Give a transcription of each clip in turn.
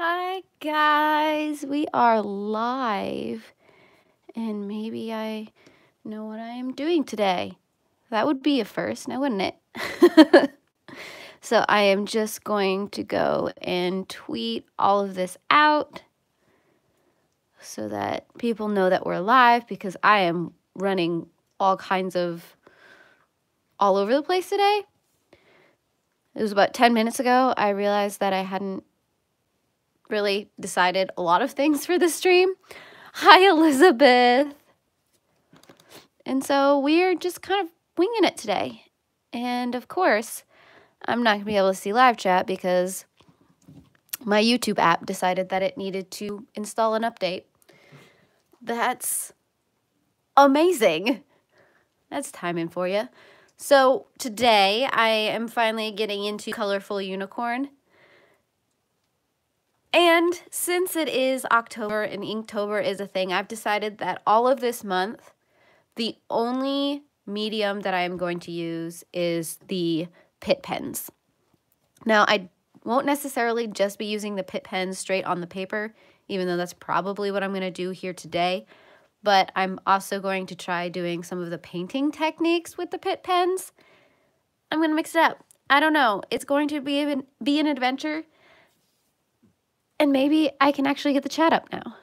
Hi guys, we are live and maybe I know what I am doing today. That would be a first, now wouldn't it? So I am just going to go and tweet all of this out so that people know that we're live, because I am running all kinds of all over the place today. It was about 10 minutes ago I realized that I hadn't really decided a lot of things for the stream. Hi, Elizabeth. And so we're just kind of winging it today. And of course, I'm not going to be able to see live chat because my YouTube app decided that it needed to install an update. That's amazing. That's timing for you. So today I am finally getting into Colorful Unicorn. And since it is October and Inktober is a thing, I've decided that all of this month, the only medium that I am going to use is the PITT pens. Now, I won't necessarily just be using the PITT pens straight on the paper, even though that's probably what I'm going to do here today. But I'm also going to try doing some of the painting techniques with the PITT pens. I'm going to mix it up. I don't know. It's going to be an adventure. And maybe I can actually get the chat up now,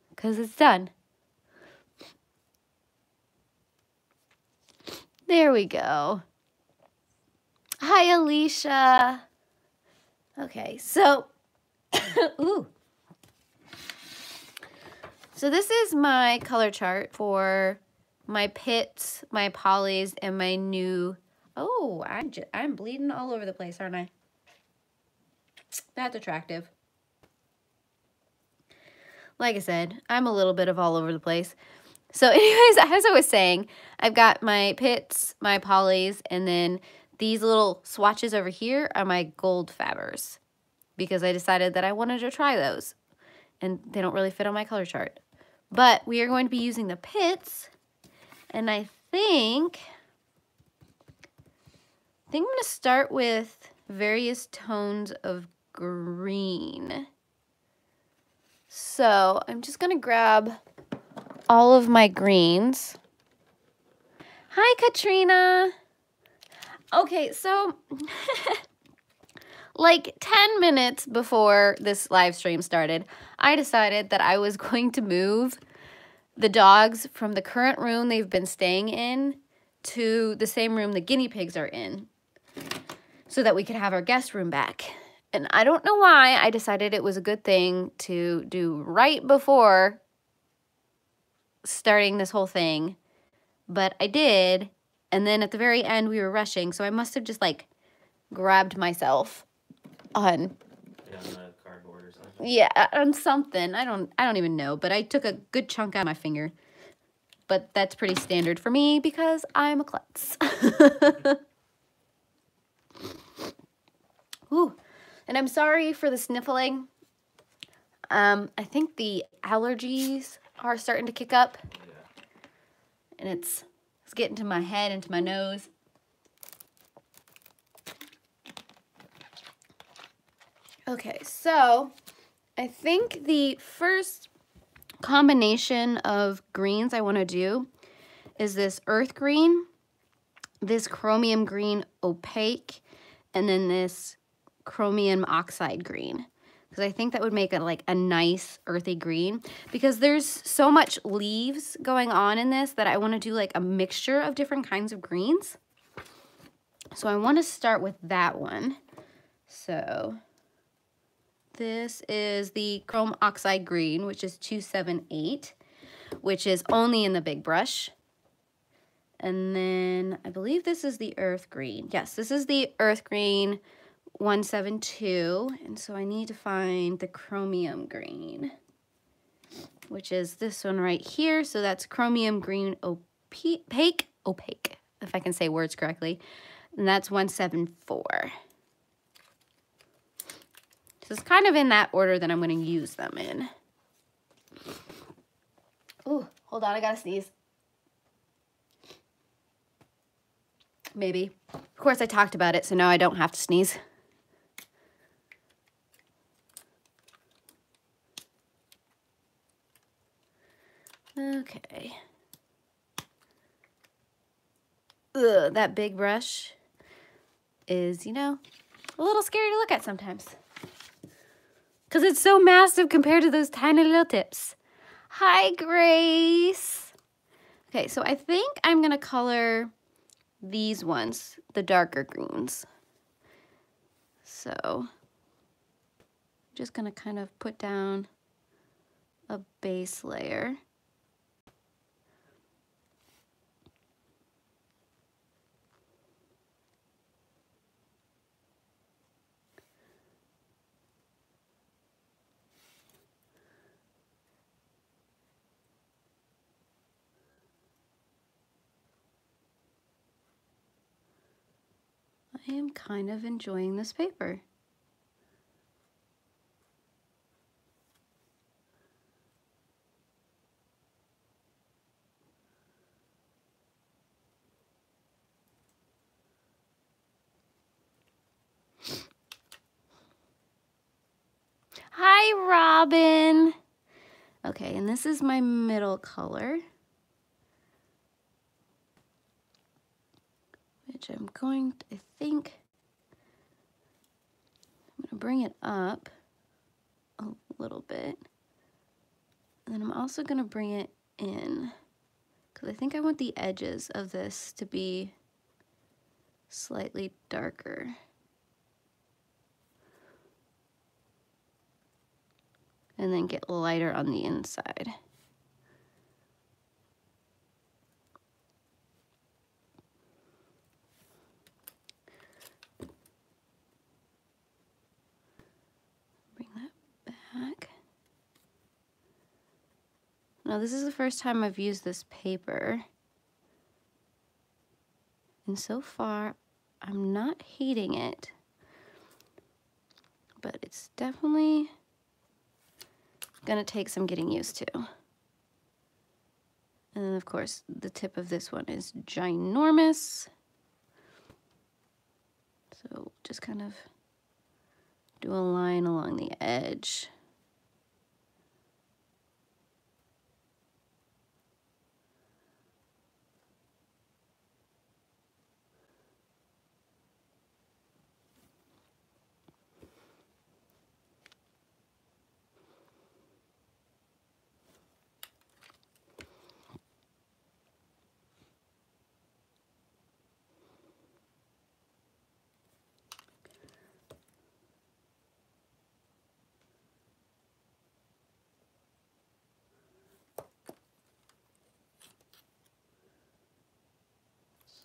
because it's done. There we go. Hi, Alicia. Okay, so, ooh. So this is my color chart for my pits, my polys, and my new, oh, I'm bleeding all over the place, aren't I? That's attractive. Like I said, I'm a little bit of all over the place. So anyways, as I was saying, I've got my pits, my polys, and then these little swatches over here are my gold fabbers, because I decided that I wanted to try those, and they don't really fit on my color chart. But we are going to be using the pits, and I think I'm going to start with various tones of green. So I'm just going to grab all of my greens. Hi, Katrina. Okay, so like 10 minutes before this live stream started, I decided that I was going to move the dogs from the current room they've been staying in to the same room the guinea pigs are in, so that we could have our guest room back. And I don't know why I decided it was a good thing to do right before starting this whole thing, but I did. And then at the very end we were rushing, so I must have just like grabbed myself on cardboard or something. Yeah, on something. I don't even know, but I took a good chunk out of my finger. But that's pretty standard for me because I'm a klutz. Ooh. And I'm sorry for the sniffling. I think the allergies are starting to kick up. Yeah. And it's getting to my head and to my nose. Okay, so I think the first combination of greens I want to do is this earth green, this chromium green opaque, and then this chromium oxide green, because I think that would make it like a nice earthy green, because there's so much leaves going on in this that I want to do like a mixture of different kinds of greens. So I want to start with that one. So this is the chrome oxide green, which is 278, which is only in the big brush. And then I believe this is the earth green. Yes, this is the earth green 172. And so I need to find the chromium green, which is this one right here. So that's chromium green opaque, if I can say words correctly. And that's 174. So it's kind of in that order that I'm going to use them in. Ooh, hold on, I gotta sneeze. Maybe. Of course, I talked about it, so now I don't have to sneeze. Okay. Ugh, that big brush is, you know, a little scary to look at sometimes. Because it's so massive compared to those tiny little tips. Hi, Grace. Okay, so I think I'm going to color these ones, the darker greens. So I'm just going to kind of put down a base layer. I am kind of enjoying this paper. Hi, Robin. Okay, and this is my middle color, which I'm going to, I think, I'm going to bring it up a little bit. And then I'm also going to bring it in because I think I want the edges of this to be slightly darker. And then get lighter on the inside. Bring that back. Now this is the first time I've used this paper. And so far, I'm not hating it. But it's definitely gonna take some getting used to. And then of course, the tip of this one is ginormous. So just kind of do a line along the edge.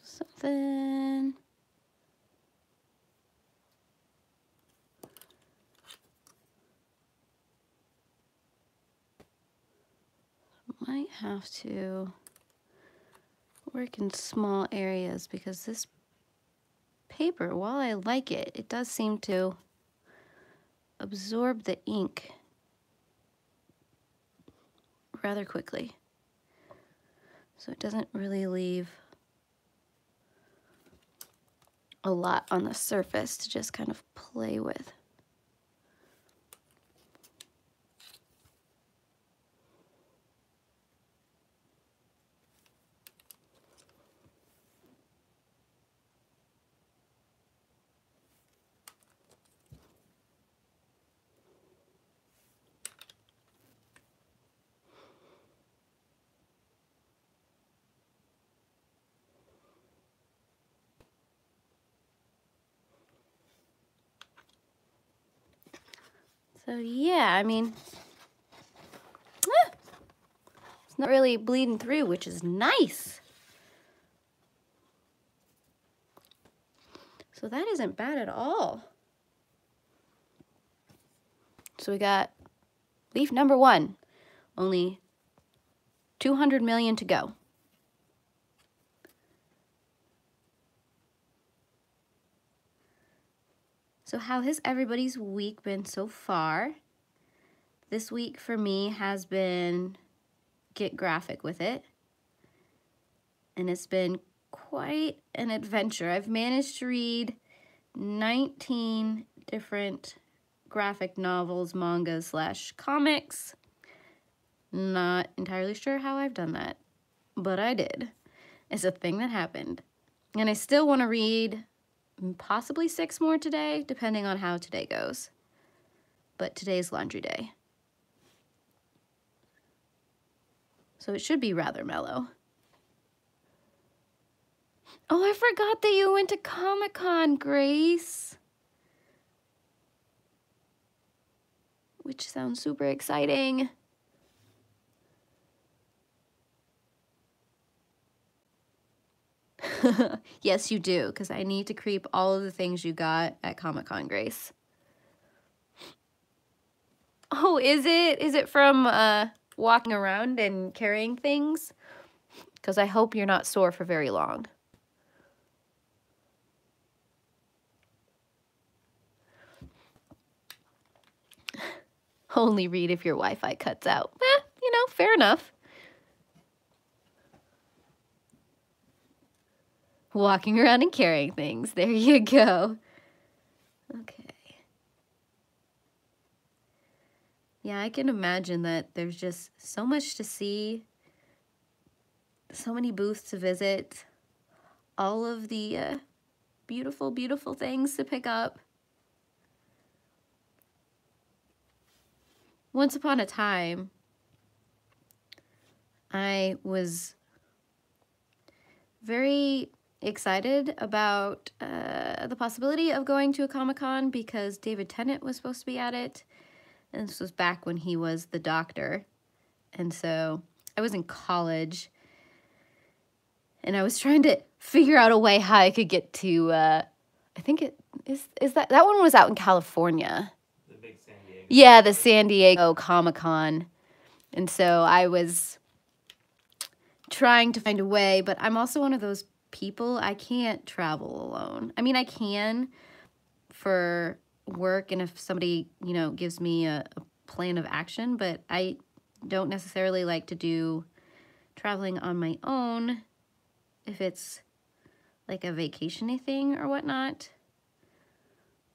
Something. Might have to work in small areas because this paper, while I like it, it does seem to absorb the ink rather quickly. So it doesn't really leave a lot on the surface to just kind of play with. So yeah, I mean, it's not really bleeding through, which is nice. So that isn't bad at all. So we got leaf number 1, only 200 million to go. So how has everybody's week been so far? This week for me has been get graphic with it. And it's been quite an adventure. I've managed to read 19 different graphic novels, mangas / comics. Not entirely sure how I've done that, but I did. It's a thing that happened. And I still want to read possibly 6 more today, depending on how today goes. But today's laundry day. So it should be rather mellow. Oh, I forgot that you went to Comic-Con, Grace. Which sounds super exciting. Yes, you do, because I need to creep all of the things you got at Comic-Con, Grace. Oh, is it? Is it from walking around and carrying things? Because I hope you're not sore for very long. Only read if your Wi-Fi cuts out. You know, fair enough. Walking around and carrying things. There you go. Okay. Yeah, I can imagine that there's just so much to see. So many booths to visit. All of the beautiful, beautiful things to pick up. Once upon a time, I was very excited about the possibility of going to a Comic-Con because David Tennant was supposed to be at it. And this was back when he was the Doctor. And so I was in college. And I was trying to figure out a way how I could get to, I think it is that one was out in California. The big San Diego. Yeah, the San Diego Comic-Con. And so I was trying to find a way, but I'm also one of those people, I can't travel alone. I mean, I can for work and if somebody, you know, gives me a plan of action, but I don't necessarily like to do traveling on my own if it's like a vacation-y thing or whatnot.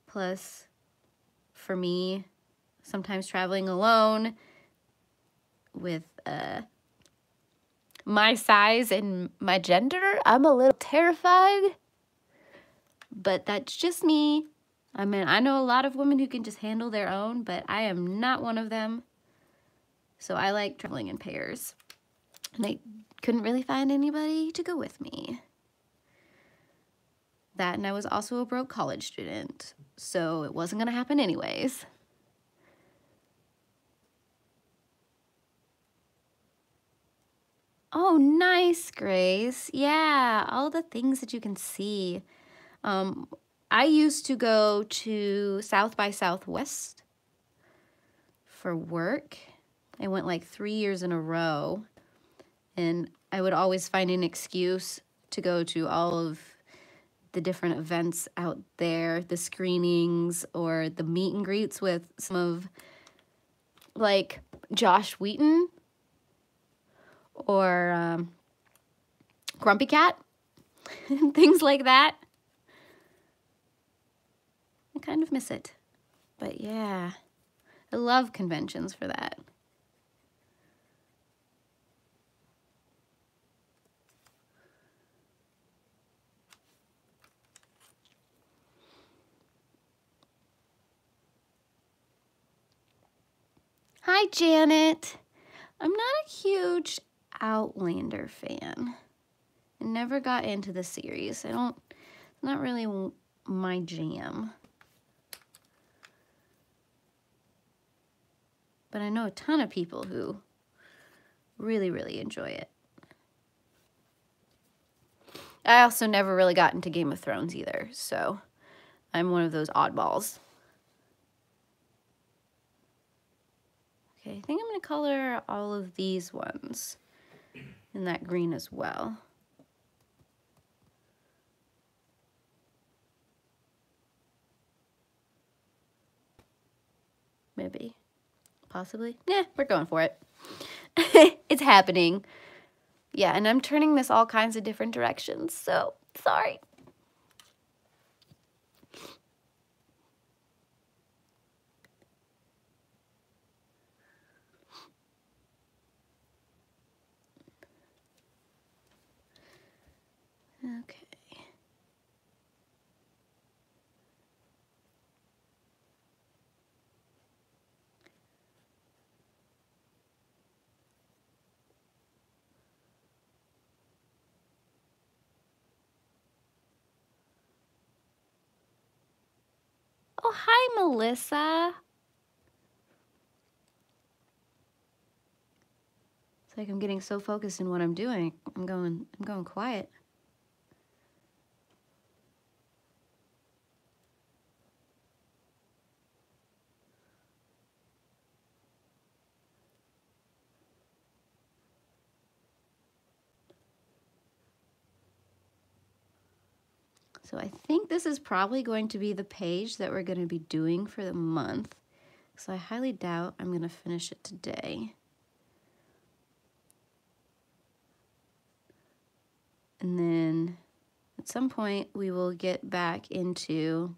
Plus, for me, sometimes traveling alone with my size and my gender, I'm a little terrified. But that's just me. I mean, I know a lot of women who can just handle their own, but I am not one of them. So I like traveling in pairs. And I couldn't really find anybody to go with me. That, and I was also a broke college student, so it wasn't gonna happen anyways. Oh, nice, Grace. Yeah, all the things that you can see. I used to go to South by Southwest for work. I went like 3 years in a row, and I would always find an excuse to go to all of the different events out there, the screenings or the meet and greets with some of like Josh Wheaton or Grumpy Cat and things like that. I kind of miss it, but yeah, I love conventions for that. Hi, Janet. I'm not a huge Outlander fan. I never got into the series. Not really my jam. But I know a ton of people who really, really enjoy it. I also never really got into Game of Thrones either, so I'm one of those oddballs. Okay, I think I'm gonna color all of these ones in that green as well. Maybe, possibly. Yeah, we're going for it. It's happening. Yeah, and I'm turning this all kinds of different directions, so sorry. Oh, hi, Melissa. It's like I'm getting so focused in what I'm doing. I'm going quiet. So I think this is probably going to be the page that we're going to be doing for the month. So I highly doubt I'm going to finish it today. And then at some point we will get back into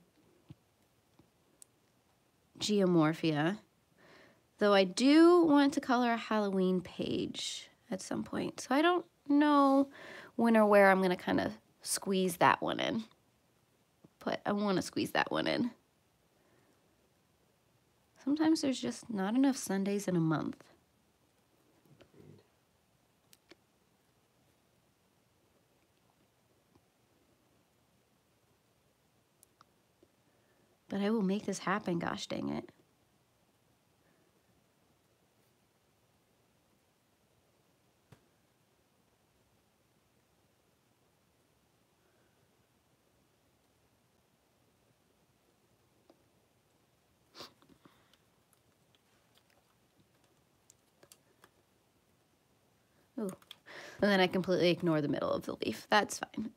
geomorphia. Though I do want to color a Halloween page at some point. So I don't know when or where I'm going to kind of squeeze that one in. But I want to squeeze that one in. Sometimes there's just not enough Sundays in a month. But I will make this happen, gosh dang it. Ooh. And then I completely ignore the middle of the leaf. That's fine.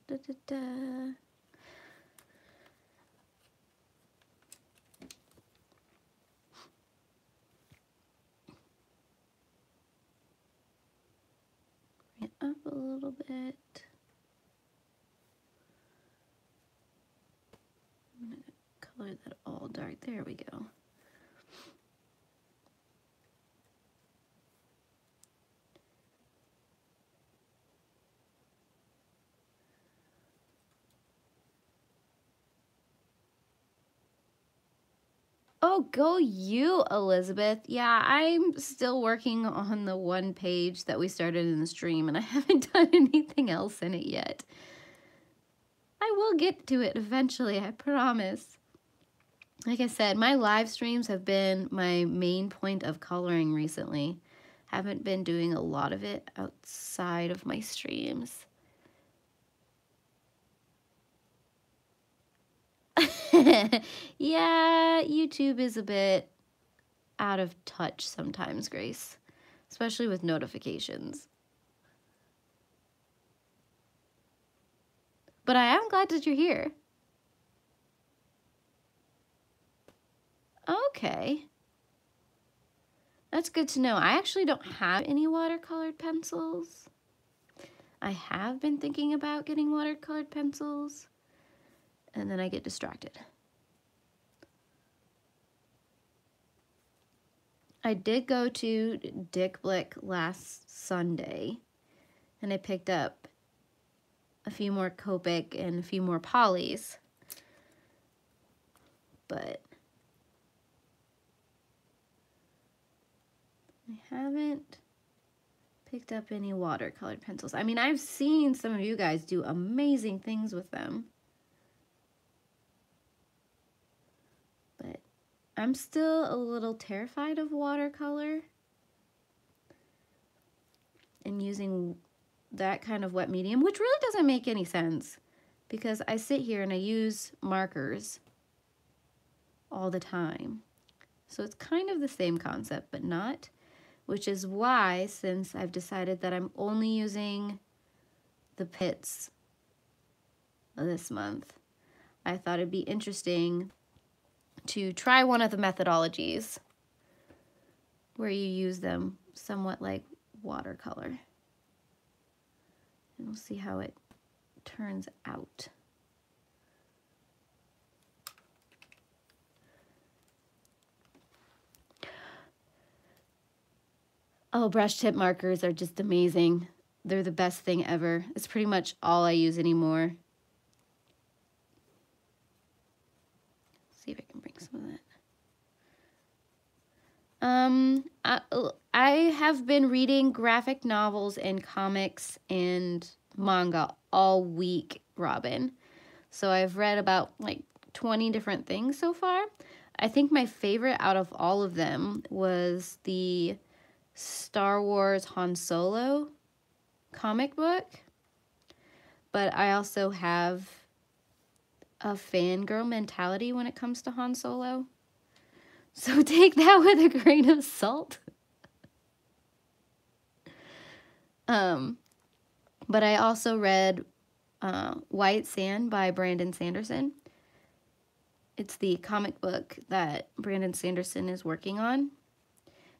Da, da, da. Bring it up a little bit. I'm gonna color that all dark. There we go. Oh, go you, Elizabeth. Yeah, I'm still working on the one page that we started in the stream, and I haven't done anything else in it yet. I will get to it eventually, I promise. Like I said, my live streams have been my main point of coloring recently. Haven't been doing a lot of it outside of my streams. Yeah, YouTube is a bit out of touch sometimes, Grace, especially with notifications. But I am glad that you're here. Okay. That's good to know. I actually don't have any watercolored pencils. I have been thinking about getting watercolored pencils, and then I get distracted. I did go to Dick Blick last Sunday, and I picked up a few more Copic and a few more polys, but I haven't picked up any watercolored pencils. I mean, I've seen some of you guys do amazing things with them, but I'm still a little terrified of watercolor and using that kind of wet medium, which really doesn't make any sense because I sit here and I use markers all the time. So it's kind of the same concept, but not, which is why, since I've decided that I'm only using the PITTs this month, I thought it'd be interesting to try one of the methodologies where you use them somewhat like watercolor. And we'll see how it turns out. Oh, brush tip markers are just amazing. They're the best thing ever. It's pretty much all I use anymore. See if I can bring some of that. I have been reading graphic novels and comics and manga all week, Robin. So I've read about like 20 different things so far. I think my favorite out of all of them was the Star Wars Han Solo comic book. But I also have a fangirl mentality when it comes to Han Solo. So take that with a grain of salt. But I also read White Sand by Brandon Sanderson. It's the comic book that Brandon Sanderson is working on.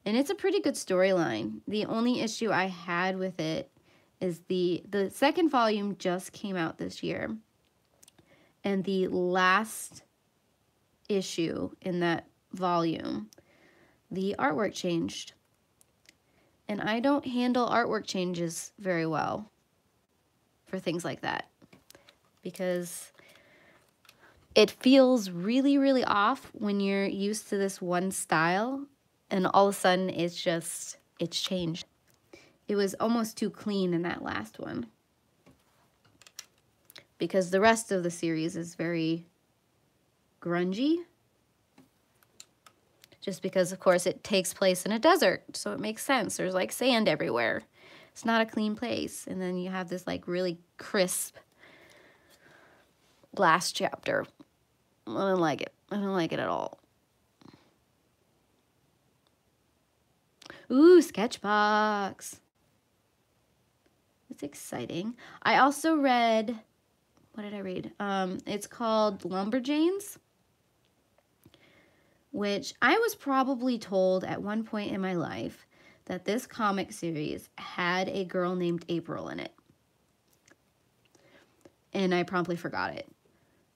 And it's a pretty good storyline. The only issue I had with it is the second volume just came out this year. And the last issue in that volume, the artwork changed. And I don't handle artwork changes very well for things like that, because it feels really, really off when you're used to this one style and all of a sudden it's changed. It was almost too clean in that last one, because the rest of the series is very grungy. Just because, of course, it takes place in a desert, so it makes sense. There's like sand everywhere. It's not a clean place. And then you have this like really crisp last chapter. I don't like it. I don't like it at all. Ooh, Sketchbox. It's exciting. I also read, what did I read? It's called Lumberjanes, which I was probably told at one point in my life that this comic series had a girl named April in it. And I promptly forgot it.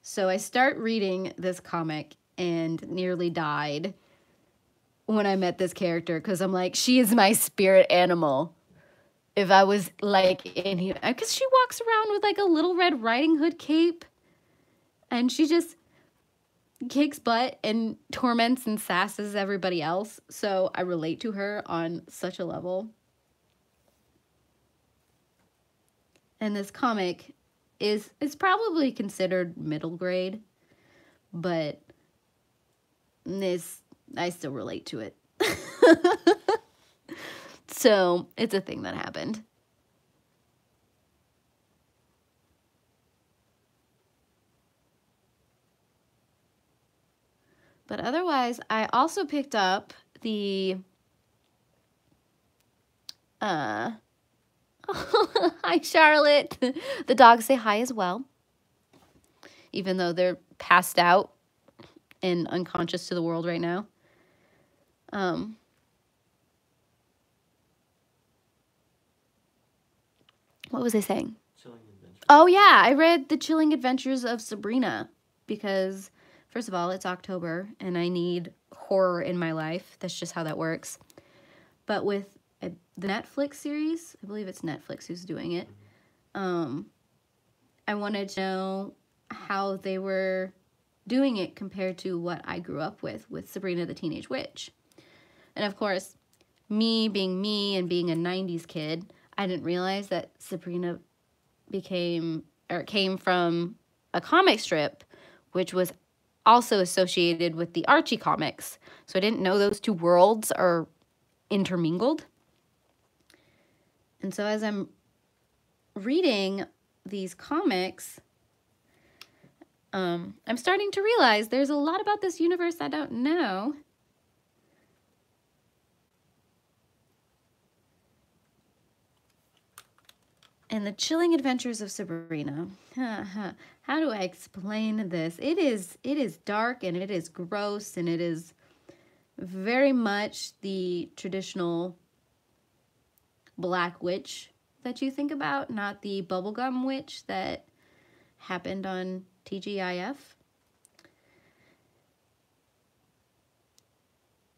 So I start reading this comic and nearly died when I met this character, because I'm like, she is my spirit animal. If I was like in here, because she walks around with like a little Red Riding Hood cape and she just kicks butt and torments and sasses everybody else. So I relate to her on such a level. And this comic is probably considered middle grade, but I still relate to it. So it's a thing that happened. But otherwise, I also picked up the, hi Charlotte. The dogs say hi as well, even though they're passed out and unconscious to the world right now. What was I saying? Chilling Adventures. Oh yeah, I read The Chilling Adventures of Sabrina because, first of all, it's October and I need horror in my life. That's just how that works. But with the Netflix series, I believe it's Netflix who's doing it, I wanted to know how they were doing it compared to what I grew up with Sabrina the Teenage Witch. And of course, me being me and being a 90s kid, I didn't realize that Sabrina came from a comic strip, which was also associated with the Archie comics. So I didn't know those two worlds are intermingled. And so as I'm reading these comics, I'm starting to realize there's a lot about this universe I don't know. And The Chilling Adventures of Sabrina. How do I explain this? It is dark and it is gross and it is very much the traditional black witch that you think about, not the bubblegum witch that happened on TGIF.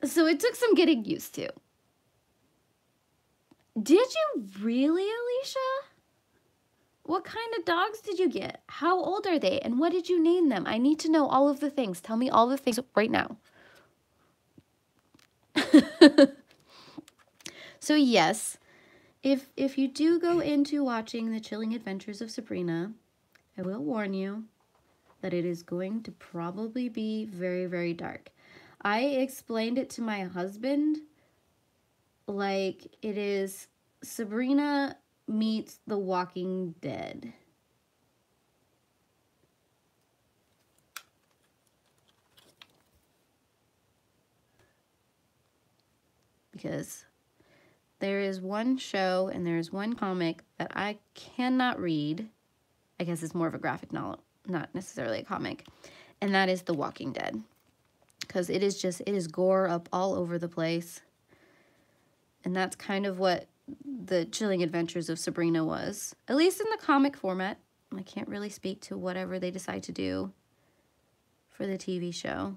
So it took some getting used to. Did you really, Alicia? What kind of dogs did you get? How old are they? And what did you name them? I need to know all of the things. Tell me all the things right now. So yes, If you do go into watching The Chilling Adventures of Sabrina, I will warn you that it is going to probably be very, very dark. I explained it to my husband like it is Sabrina meets The Walking Dead. Because there is one show and there is one comic that I cannot read. I guess it's more of a graphic novel, not necessarily a comic. And that is The Walking Dead. Because it is gore up all over the place. And that's kind of what The Chilling Adventures of Sabrina was. At least in the comic format. I can't really speak to whatever they decide to do for the TV show.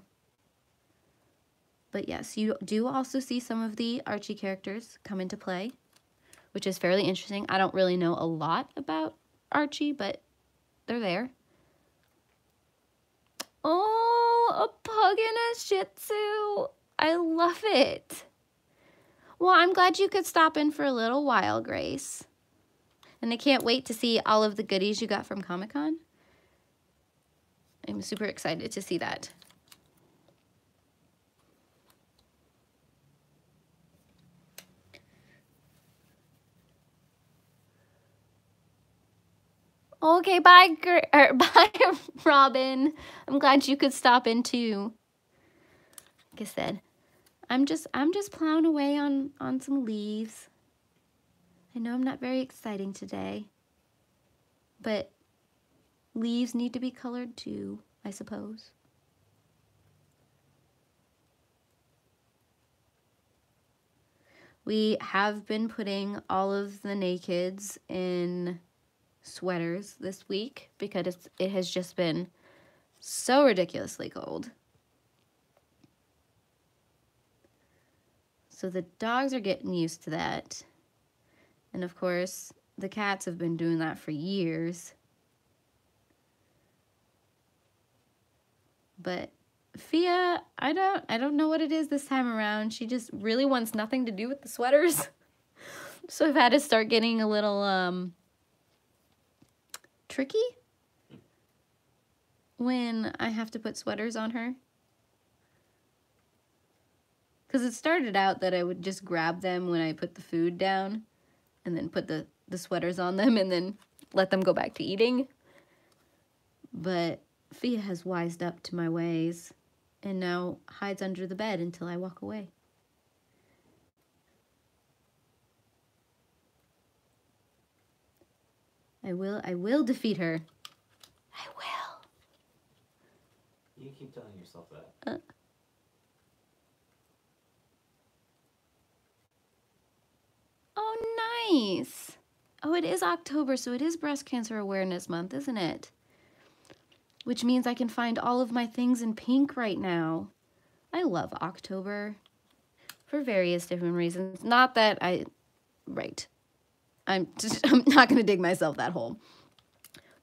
But yes, you do also see some of the Archie characters come into play, which is fairly interesting. I don't really know a lot about Archie, but they're there. Oh, a pug and a Shih Tzu. I love it. Well, I'm glad you could stop in for a little while, Grace. And I can't wait to see all of the goodies you got from Comic-Con. I'm super excited to see that. Okay, bye, bye, Robin. I'm glad you could stop in too. Like I said, I'm just plowing away on some leaves. I know I'm not very exciting today, but leaves need to be colored too, I suppose. We have been putting all of the nakeds in sweaters this week because it has just been so ridiculously cold. So the dogs are getting used to that. And of course, the cats have been doing that for years. But Fia, I don't know what it is this time around. She just really wants nothing to do with the sweaters. So I've had to start getting a little tricky when I have to put sweaters on her. Because it started out that I would just grab them when I put the food down and then put the sweaters on them and then let them go back to eating. But Fia has wised up to my ways and now hides under the bed until I walk away. I will defeat her. I will. You keep telling yourself that. Oh, nice. Oh, it is October, so it is Breast Cancer Awareness Month, isn't it? Which means I can find all of my things in pink right now. I love October for various different reasons. Not that right. I'm not going to dig myself that hole.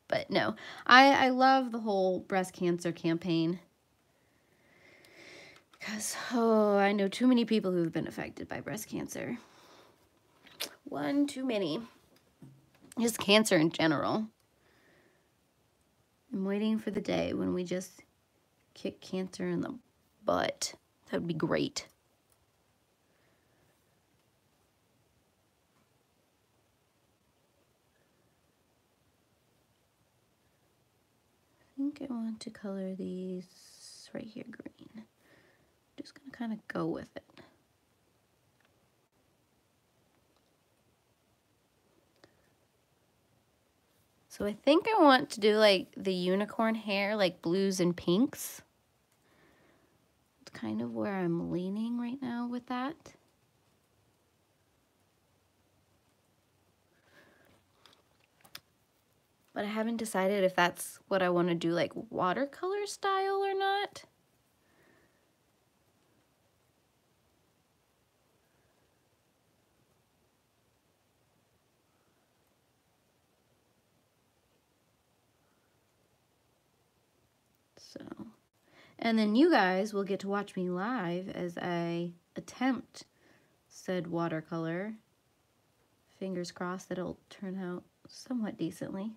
But no, I love the whole breast cancer campaign. Because, oh, I know too many people who've been affected by breast cancer. One too many. Just cancer in general. I'm waiting for the day when we just kick cancer in the butt. That would be great. I think I want to color these right here green. Just gonna kind of go with it. So I think I want to do like the unicorn hair, like blues and pinks. It's kind of where I'm leaning right now with that. But I haven't decided if that's what I want to do, like watercolor style or not. So, and then you guys will get to watch me live as I attempt said watercolor fingers crossed that it'll turn out somewhat decently.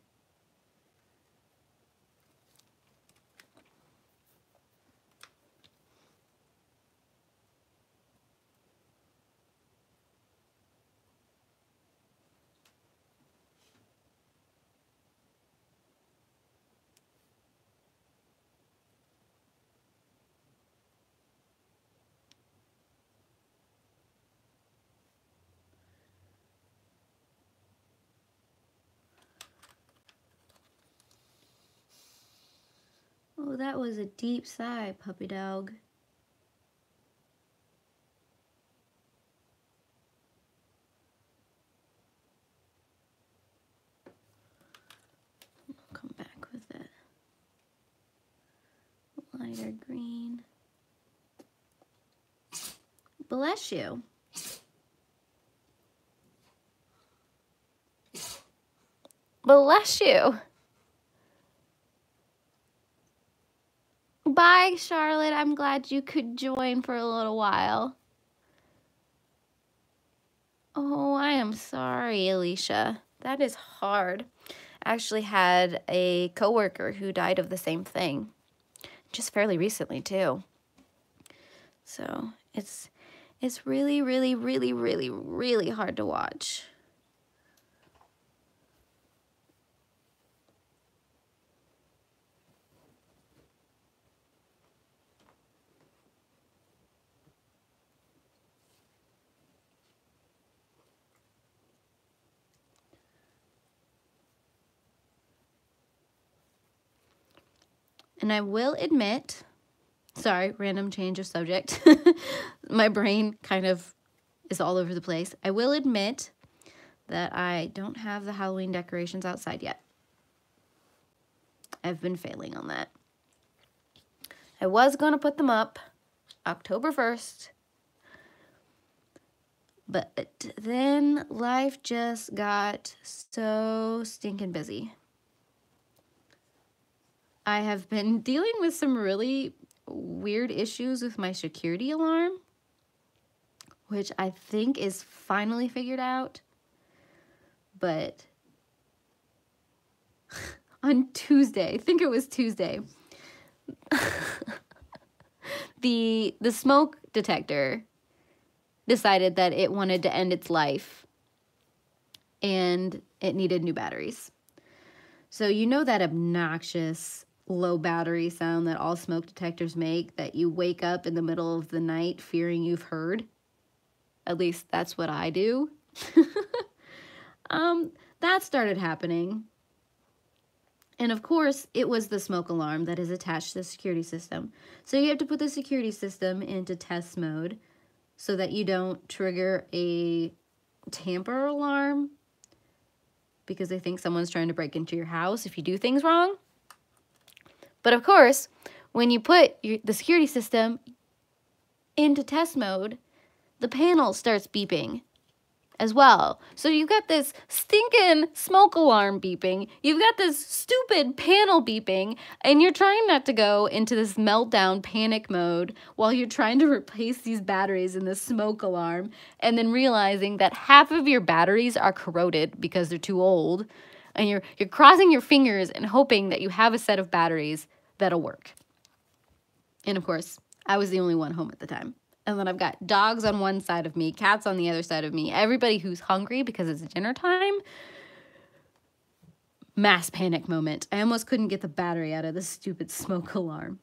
Oh, that was a deep sigh, puppy dog. I'll come back with that lighter green. Bless you. Bless you. Bye, Charlotte. I'm glad you could join for a little while. Oh, I am sorry, Alicia. That is hard. I actually had a coworker who died of the same thing, just fairly recently too. So it's really, really, really, really, really hard to watch. And I will admit, sorry, random change of subject. My brain kind of is all over the place. I will admit that I don't have the Halloween decorations outside yet. I've been failing on that. I was going to put them up October 1st, but then life just got so stinking busy. I have been dealing with some really weird issues with my security alarm, which I think is finally figured out. But on Tuesday, I think it was Tuesday, the smoke detector decided that it wanted to end its life and it needed new batteries. So you know that obnoxious low battery sound that all smoke detectors make, that you wake up in the middle of the night fearing you've heard? At least that's what I do. That started happening. And of course, it was the smoke alarm that is attached to the security system. So you have to put the security system into test mode so that you don't trigger a tamper alarm because they think someone's trying to break into your house if you do things wrong. But of course, when you put the security system into test mode, the panel starts beeping as well. So you've got this stinking smoke alarm beeping, you've got this stupid panel beeping, and you're trying not to go into this meltdown panic mode while you're trying to replace these batteries in the smoke alarm, and then realizing that half of your batteries are corroded because they're too old, and you're crossing your fingers and hoping that you have a set of batteries that'll work. And of course, I was the only one home at the time. And then I've got dogs on one side of me, cats on the other side of me, everybody who's hungry because it's dinner time. Mass panic moment. I almost couldn't get the battery out of the stupid smoke alarm.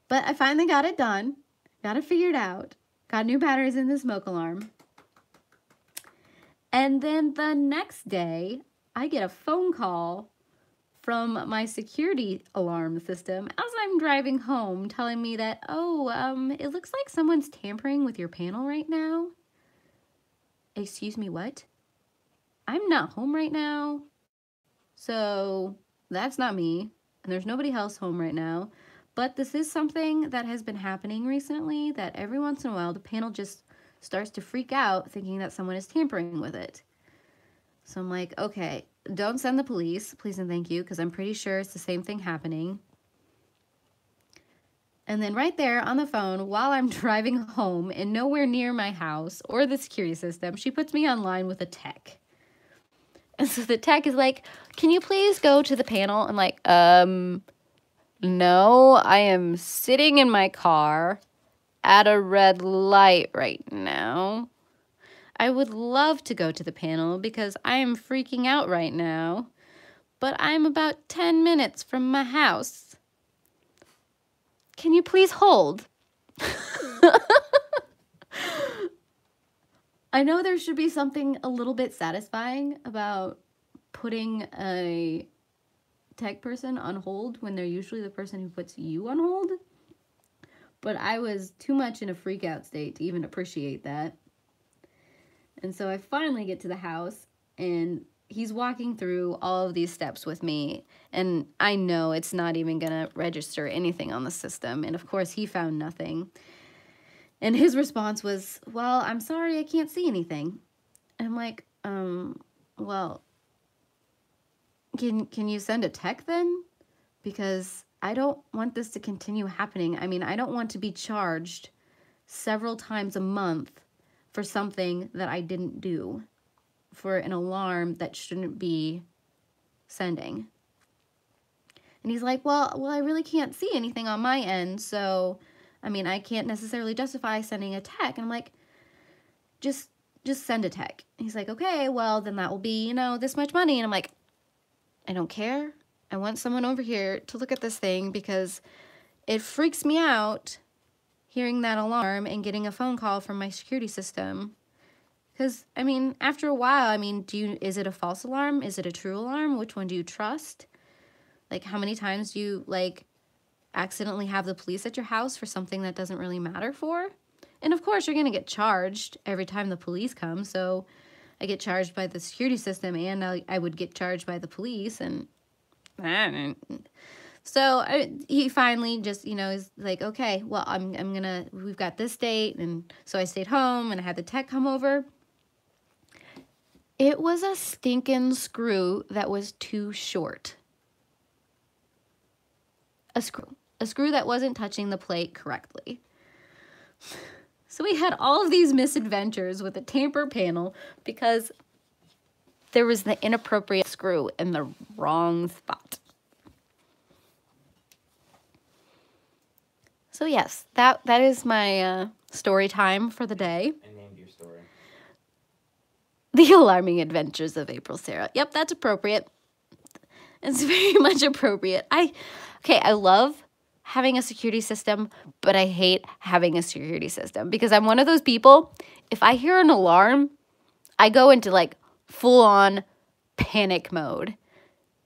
But I finally got it done, got it figured out, got new batteries in the smoke alarm. And then the next day, I get a phone call from my security alarm system as I'm driving home, telling me that, oh, it looks like someone's tampering with your panel right now. Excuse me, what? I'm not home right now. So that's not me, and there's nobody else home right now. But this is something that has been happening recently, that every once in a while the panel just starts to freak out thinking that someone is tampering with it. So I'm like, okay, don't send the police, please and thank you, because I'm pretty sure it's the same thing happening. And then right there on the phone, while I'm driving home and nowhere near my house or the security system, she puts me online with a tech. And so the tech is like, can you please go to the panel? I'm like, no, I am sitting in my car at a red light right now. I would love to go to the panel because I am freaking out right now, but I'm about 10 minutes from my house. Can you please hold? I know there should be something a little bit satisfying about putting a tech person on hold when they're usually the person who puts you on hold. But I was too much in a freak out state to even appreciate that. And so I finally get to the house and he's walking through all of these steps with me. And I know it's not even gonna register anything on the system. And of course he found nothing. And his response was, well, I'm sorry, I can't see anything. And I'm like, well, can you send a tech then? Because I don't want this to continue happening. I mean, I don't want to be charged several times a month for something that I didn't do, for an alarm that shouldn't be sending. And he's like, well, I really can't see anything on my end, so, I mean, I can't necessarily justify sending a tech. And I'm like, just send a tech. And he's like, okay, well, then that will be, you know, this much money. And I'm like, I don't care. I want someone over here to look at this thing because it freaks me out hearing that alarm and getting a phone call from my security system. Because, I mean, after a while, I mean, is it a false alarm? Is it a true alarm? Which one do you trust? Like, how many times do you, like, accidentally have the police at your house for something that doesn't really matter for? And, of course, you're going to get charged every time the police come. So I get charged by the security system and I would get charged by the police. And so he finally just, you know, is like, okay, well, we've got this date. And so I stayed home and I had the tech come over. It was a stinking screw that was too short. A screw that wasn't touching the plate correctly. So we had all of these misadventures with a tamper panel because there was the inappropriate screw in the wrong spot. So yes, that is my story time for the day. I named your story. The Alarming Adventures of April Sarah. Yep, that's appropriate. It's very much appropriate. I love having a security system, but I hate having a security system because I'm one of those people, if I hear an alarm, I go into like full-on panic mode.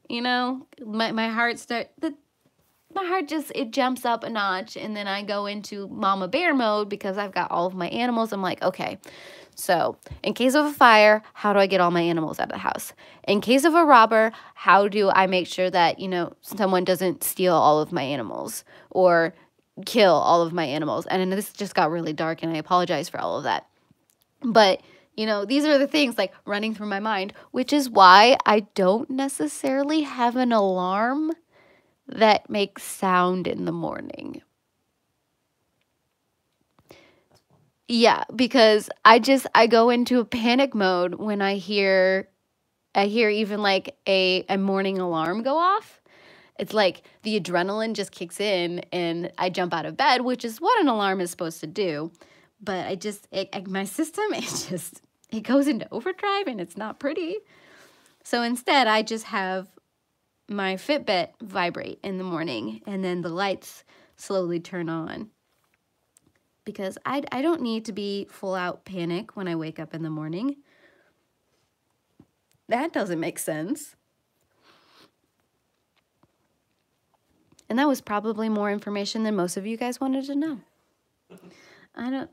You know, my heart just, it jumps up a notch, and then I go into mama bear mode because I've got all of my animals. I'm like, okay, so in case of a fire, how do I get all my animals out of the house? In case of a robber, how do I make sure that, you know, someone doesn't steal all of my animals or kill all of my animals? And this just got really dark, and I apologize for all of that. But, you know, these are the things like running through my mind, which is why I don't necessarily have an alarm that makes sound in the morning. Yeah, because I go into a panic mode when I hear even like a morning alarm go off. It's like the adrenaline just kicks in and I jump out of bed, which is what an alarm is supposed to do. But my system, it goes into overdrive and it's not pretty. So instead, I just have my Fitbit vibrate in the morning and then the lights slowly turn on. Because I don't need to be full out panic when I wake up in the morning. That doesn't make sense. And that was probably more information than most of you guys wanted to know. I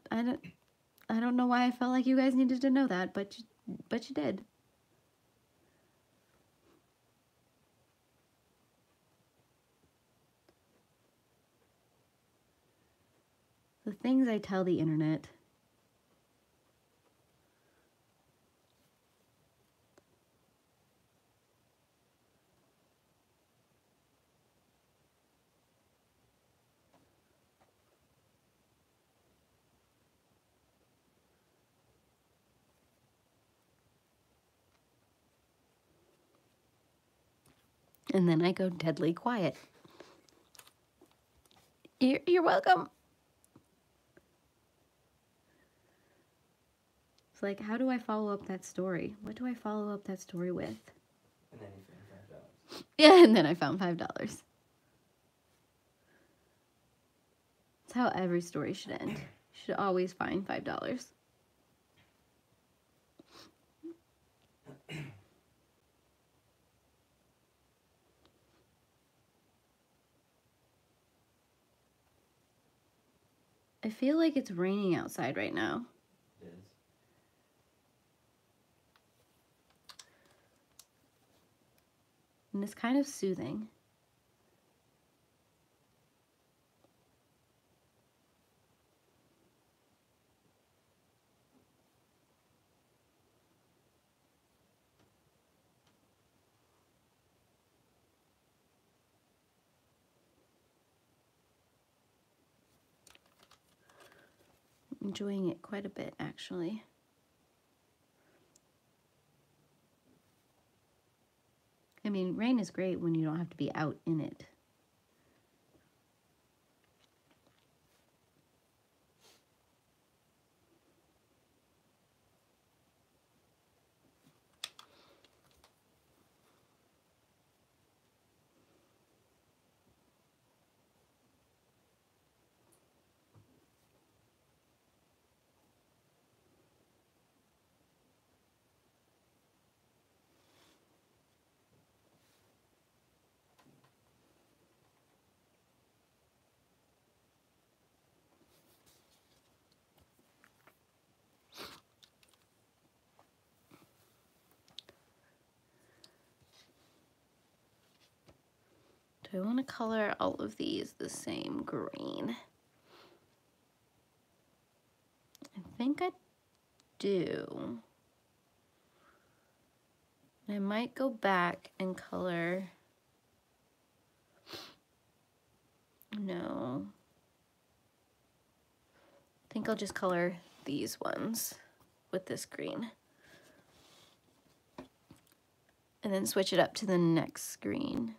don't know why I felt like you guys needed to know that, but you did. The things I tell the internet. And then I go deadly quiet. You're welcome. It's like, how do I follow up that story? What do I follow up that story with? And then you found $5. Yeah, and then I found $5. That's how every story should end. You should always find $5. I feel like it's raining outside right now. It is. And it's kind of soothing. Enjoying it quite a bit, actually. I mean, rain is great when you don't have to be out in it. Do I want to color all of these the same green? I think I do. I might go back and color. No. I think I'll just color these ones with this green. And then switch it up to the next green.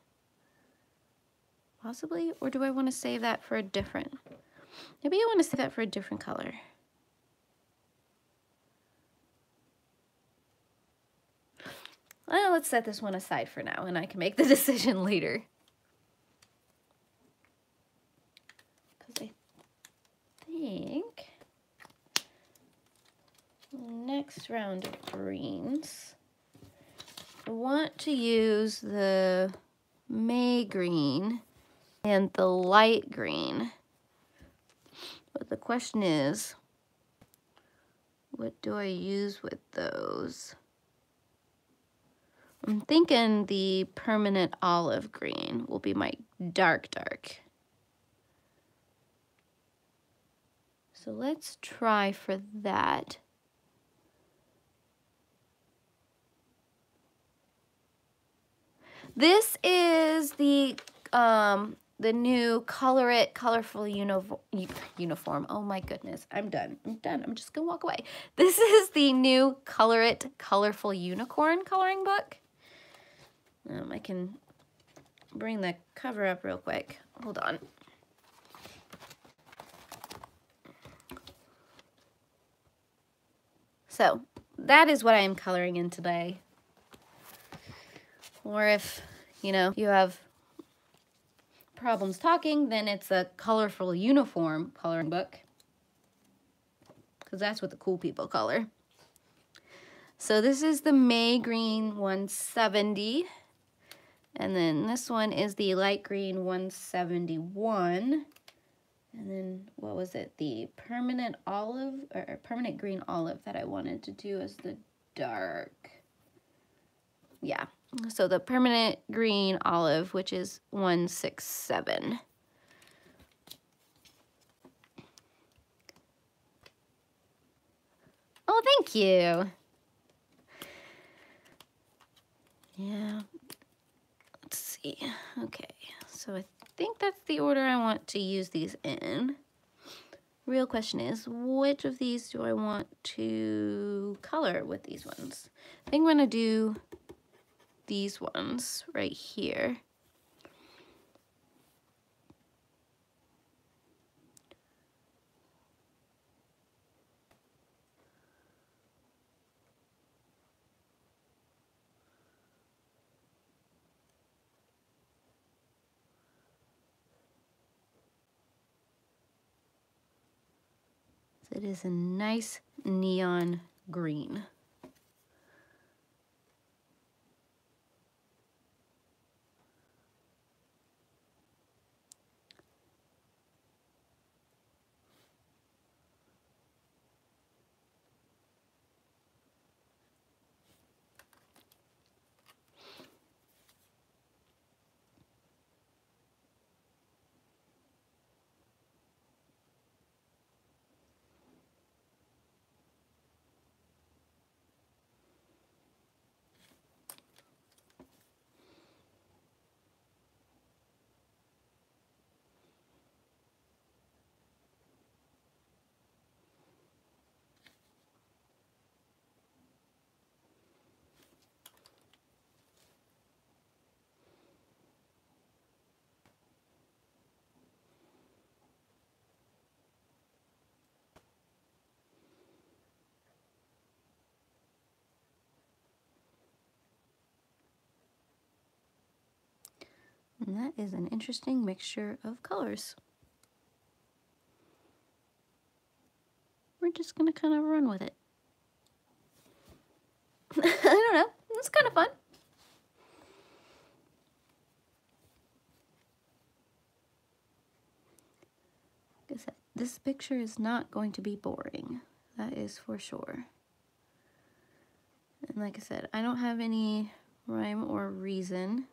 Possibly, or do I want to save that for a different? Maybe I want to save that for a different color. Well, let's set this one aside for now and I can make the decision later. Because I think next round of greens, I want to use the May green and the light green. But the question is, what do I use with those? I'm thinking the permanent olive green will be my dark. So let's try for that. This is the new ColorIt colorful uniform. Oh my goodness, I'm done. I'm just gonna walk away. This is the new ColorIt colorful unicorn coloring book. I can bring the cover up real quick. Hold on. So that is what I am coloring in today. Or if, you know, you have problems talking, then it's a colorful uniform coloring book. Because that's what the cool people color. So this is the May Green 170. And then this one is the light green 171. And then what was it? The permanent olive or permanent green olive that I wanted to do as the dark. Yeah. So the permanent green olive, which is 167. Oh, thank you. Yeah. Let's see. Okay. So I think that's the order I want to use these in. Real question is, which of these do I want to color with these ones? I think I'm going to do these ones right here. It is a nice neon green. And that is an interesting mixture of colors. We're just gonna kind of run with it. I don't know, it's kind of fun. Like I said, this picture is not going to be boring. That is for sure. And like I said, I don't have any rhyme or reason.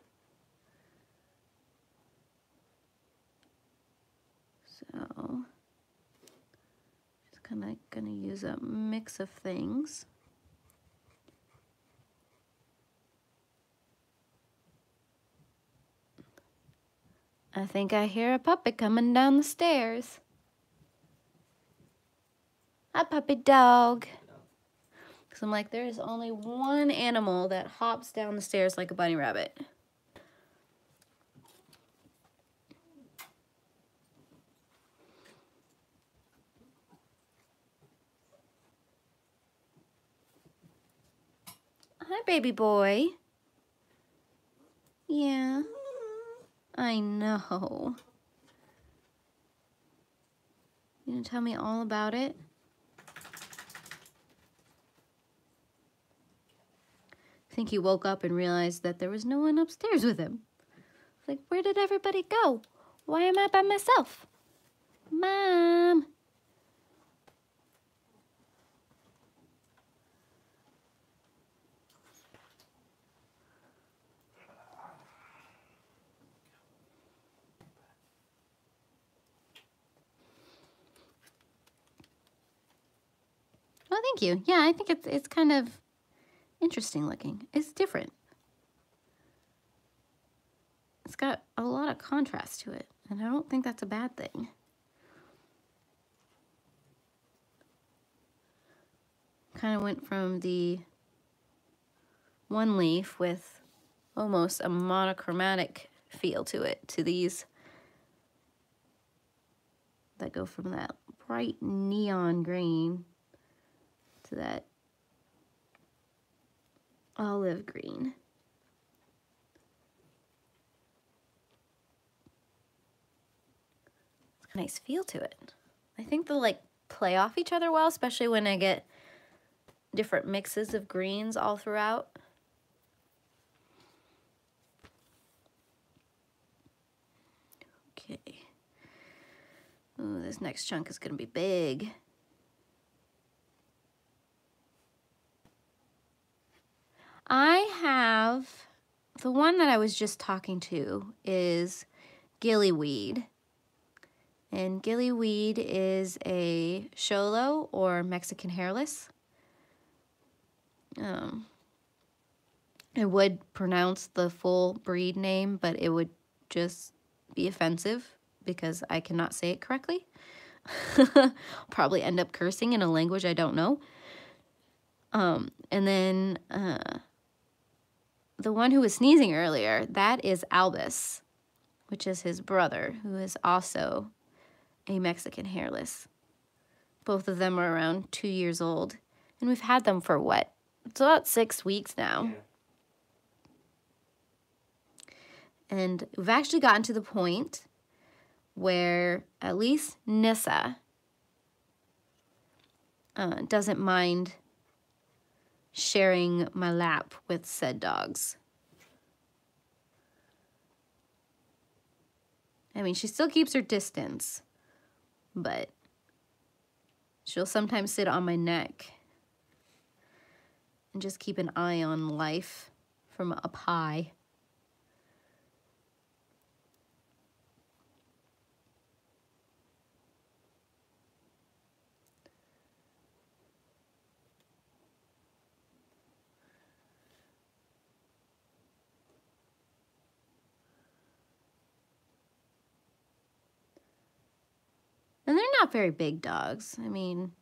So, just kind of gonna use a mix of things. I think I hear a puppet coming down the stairs. Hi, puppy dog. Because I'm like, there is only one animal that hops down the stairs like a bunny rabbit. Hi, baby boy. Yeah, I know. You gonna tell me all about it? I think he woke up and realized that there was no one upstairs with him. Like, where did everybody go? Why am I by myself? Mom. Oh, thank you. Yeah, I think it's kind of interesting looking. It's different. It's got a lot of contrast to it, and I don't think that's a bad thing. Kind of went from the one leaf with almost a monochromatic feel to it to these that go from that bright neon green to that olive green. It's a nice feel to it. I think they'll like play off each other well, especially when I get different mixes of greens all throughout. Okay. Ooh, this next chunk is gonna be big. I have, the one that I was just talking to is gillyweed. And gillyweed is a Shoutout or Mexican hairless. I would pronounce the full breed name, but it would just be offensive because I cannot say it correctly. Probably end up cursing in a language I don't know. And then the one who was sneezing earlier, that is Albus, which is his brother, who is also a Mexican hairless. Both of them are around 2 years old. And we've had them for what? It's about 6 weeks now. Yeah. And we've actually gotten to the point where at least Nissa doesn't mind sharing my lap with said dogs. I mean, she still keeps her distance, but she'll sometimes sit on my neck and just keep an eye on life from up high. And they're not very big dogs. I mean,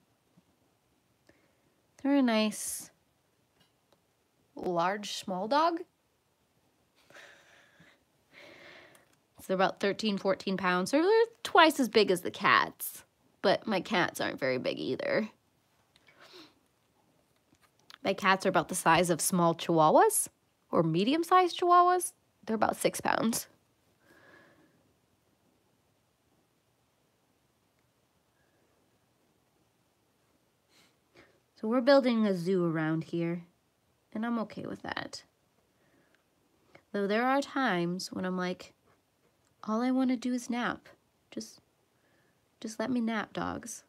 they're a nice, large, small dog. So they're about 13, 14 pounds. So they're twice as big as the cats. But my cats aren't very big either. My cats are about the size of small chihuahuas or medium-sized chihuahuas. They're about 6 pounds. So we're building a zoo around here, and I'm okay with that. Though there are times when I'm like, all I want to do is nap. Just let me nap, dogs.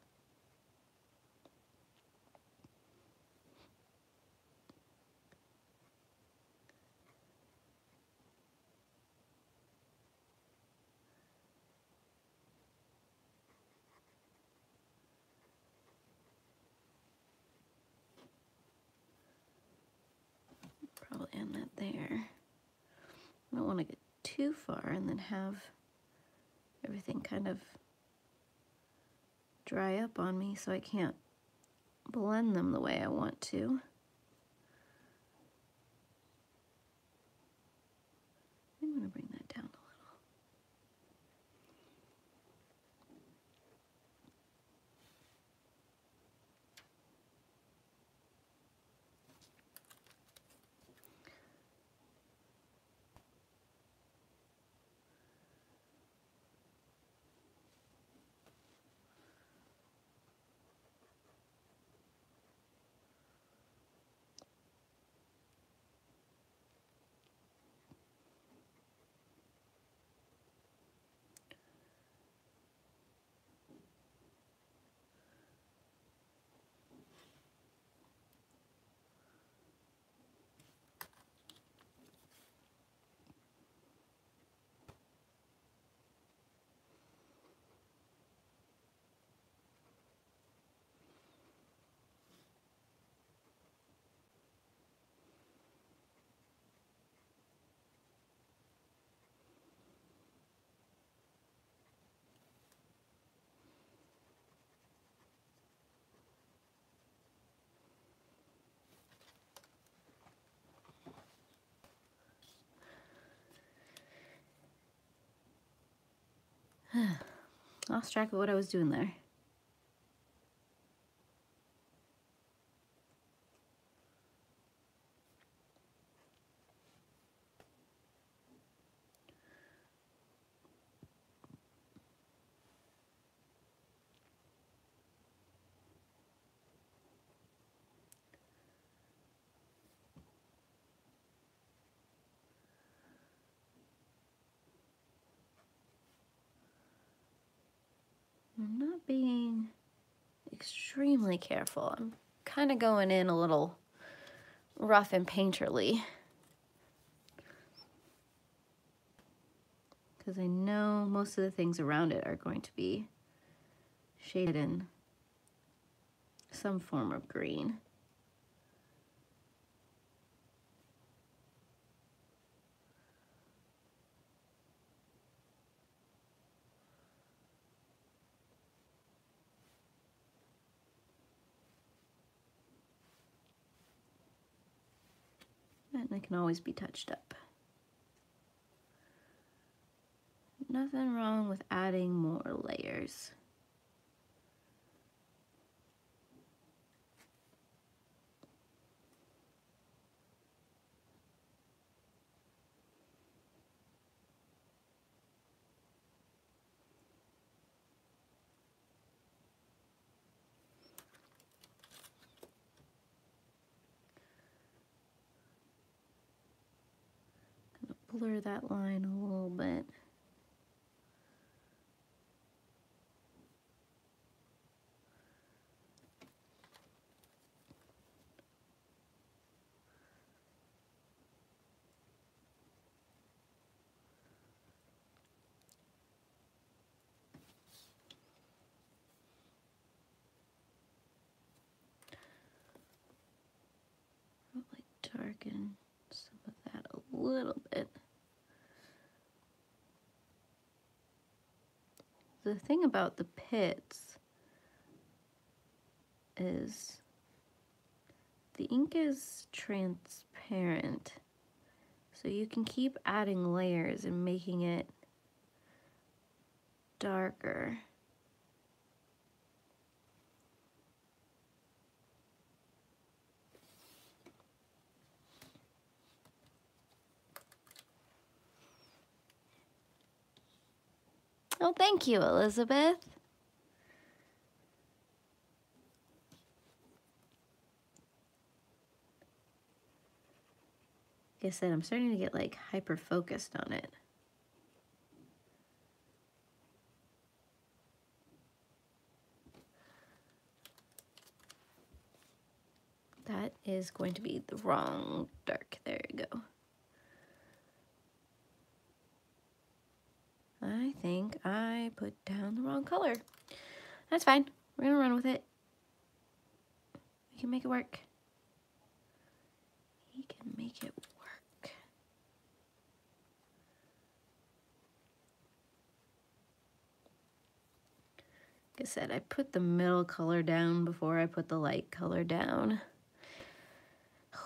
Probably end that there. I don't want to get too far and then have everything kind of dry up on me so I can't blend them the way I want to. I'm going to bring that down a little. Lost track of what I was doing there. I'm not being extremely careful. I'm kind of going in a little rough and painterly. Because I know most of the things around it are going to be shaded in some form of green. And it can always be touched up. Nothing wrong with adding more layers. Blur that line a little bit. Probably darken some of that a little bit. The thing about the pits is the ink is transparent, so you can keep adding layers and making it darker. Oh, thank you, Elizabeth. Like I said, I'm starting to get like hyper focused on it. That is going to be the wrong dark. There you go. I think I put down the wrong color. That's fine. We're gonna run with it. We can make it work. We can make it work. Like I said, I put the middle color down before I put the light color down.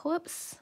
Whoops.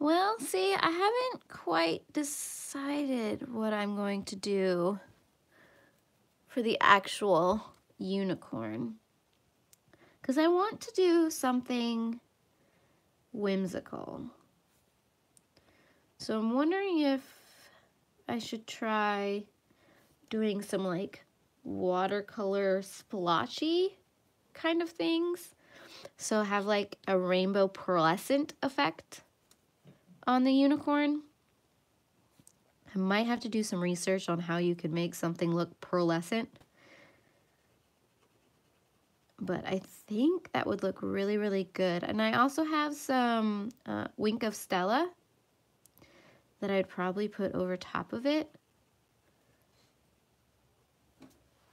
Well, see, I haven't quite decided what I'm going to do for the actual unicorn, because I want to do something whimsical. So I'm wondering if I should try doing some like watercolor splotchy kind of things. So have like a rainbow pearlescent effect on the unicorn. I might have to do some research on how you can make something look pearlescent. But I think that would look really, really good. And I also have some Wink of Stella that I'd probably put over top of it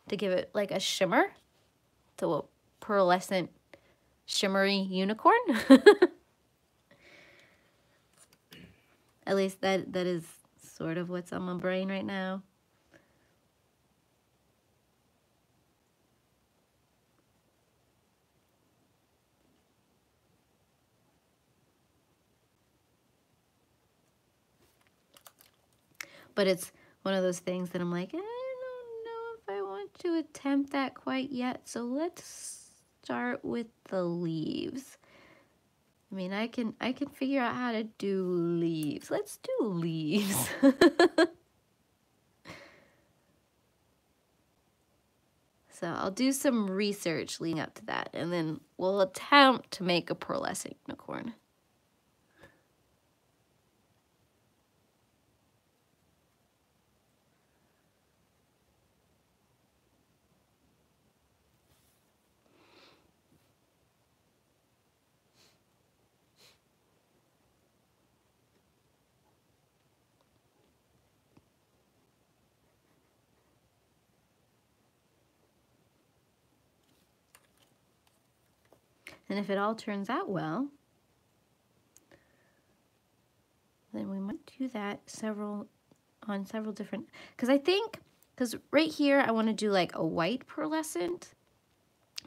to give it like a shimmer. So a pearlescent shimmery unicorn. At least that is sort of what's on my brain right now. But it's one of those things that I'm like, I don't know if I want to attempt that quite yet. So let's start with the leaves. I mean, I can figure out how to do leaves. Let's do leaves. So I'll do some research leading up to that, and then we'll attempt to make a pearlescent unicorn. And if it all turns out well, then we might do that on several different, because right here I want to do like a white pearlescent,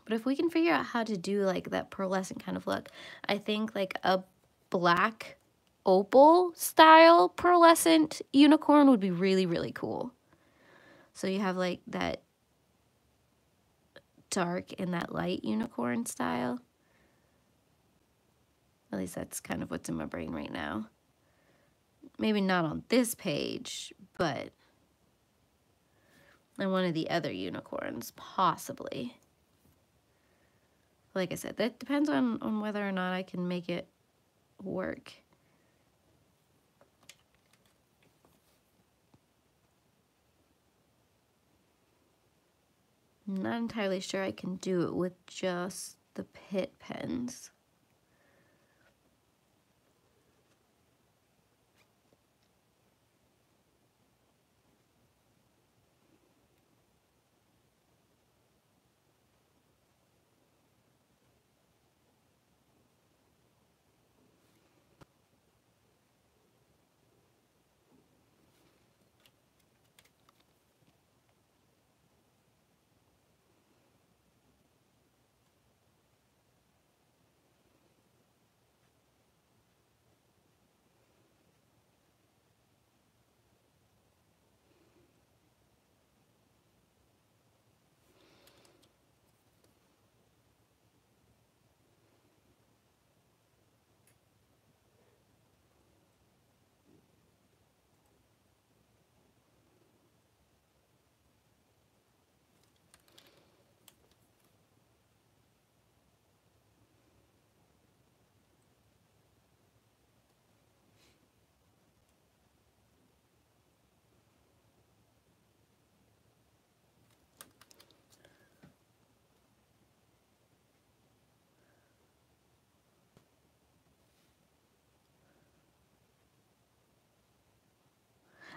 but if we can figure out how to do like that pearlescent kind of look, I think like a black opal style pearlescent unicorn would be really, really cool. So you have like that dark and that light unicorn style. At least that's kind of what's in my brain right now. Maybe not on this page, but on one of the other unicorns, possibly. Like I said, that depends on whether or not I can make it work. I'm not entirely sure I can do it with just the PITT pens.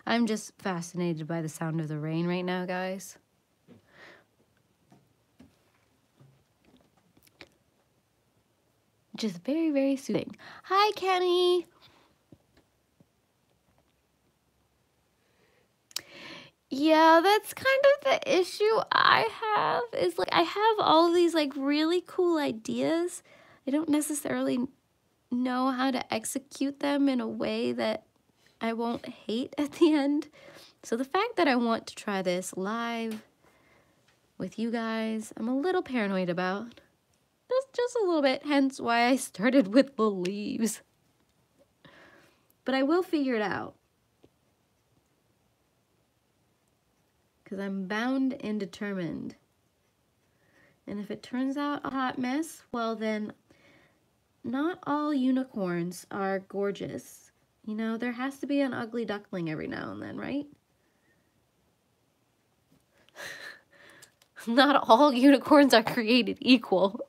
I'm just fascinated by the sound of the rain right now, guys. Just very, very soothing. Hi, Kenny. Yeah, that's kind of the issue I have, is like I have all these like really cool ideas. I don't necessarily know how to execute them in a way that I won't hate at the end. So the fact that I want to try this live with you guys, I'm a little paranoid about. Just a little bit, hence why I started with the leaves. But I will figure it out. Because I'm bound and determined. And if it turns out a hot mess, well then, not all unicorns are gorgeous. You know, there has to be an ugly duckling every now and then, right? Not all unicorns are created equal.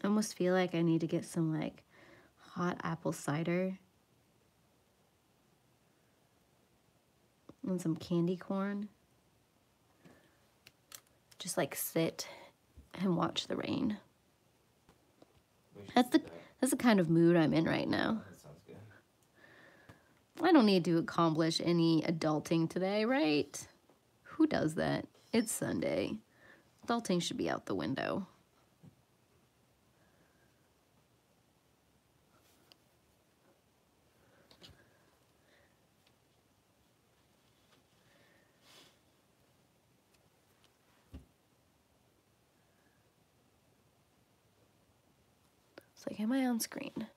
I almost feel like I need to get some like hot apple cider and some candy corn. Just like sit and watch the rain. That's the kind of mood I'm in right now. That sounds good. I don't need to accomplish any adulting today, right? Who does that? It's Sunday. Adulting should be out the window. It's like, am I on screen?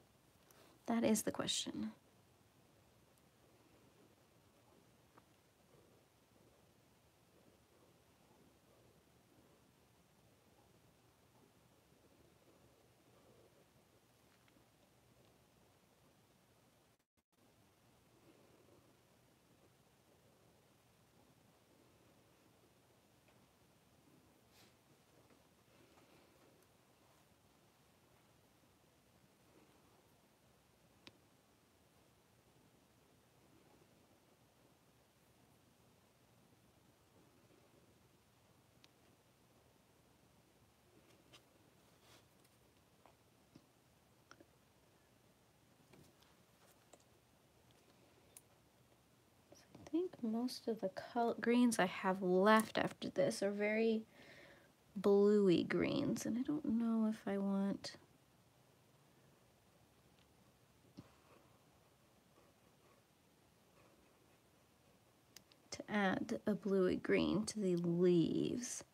That is the question. I think most of the greens I have left after this are very bluey greens, and I don't know if I want to add a bluey green to the leaves.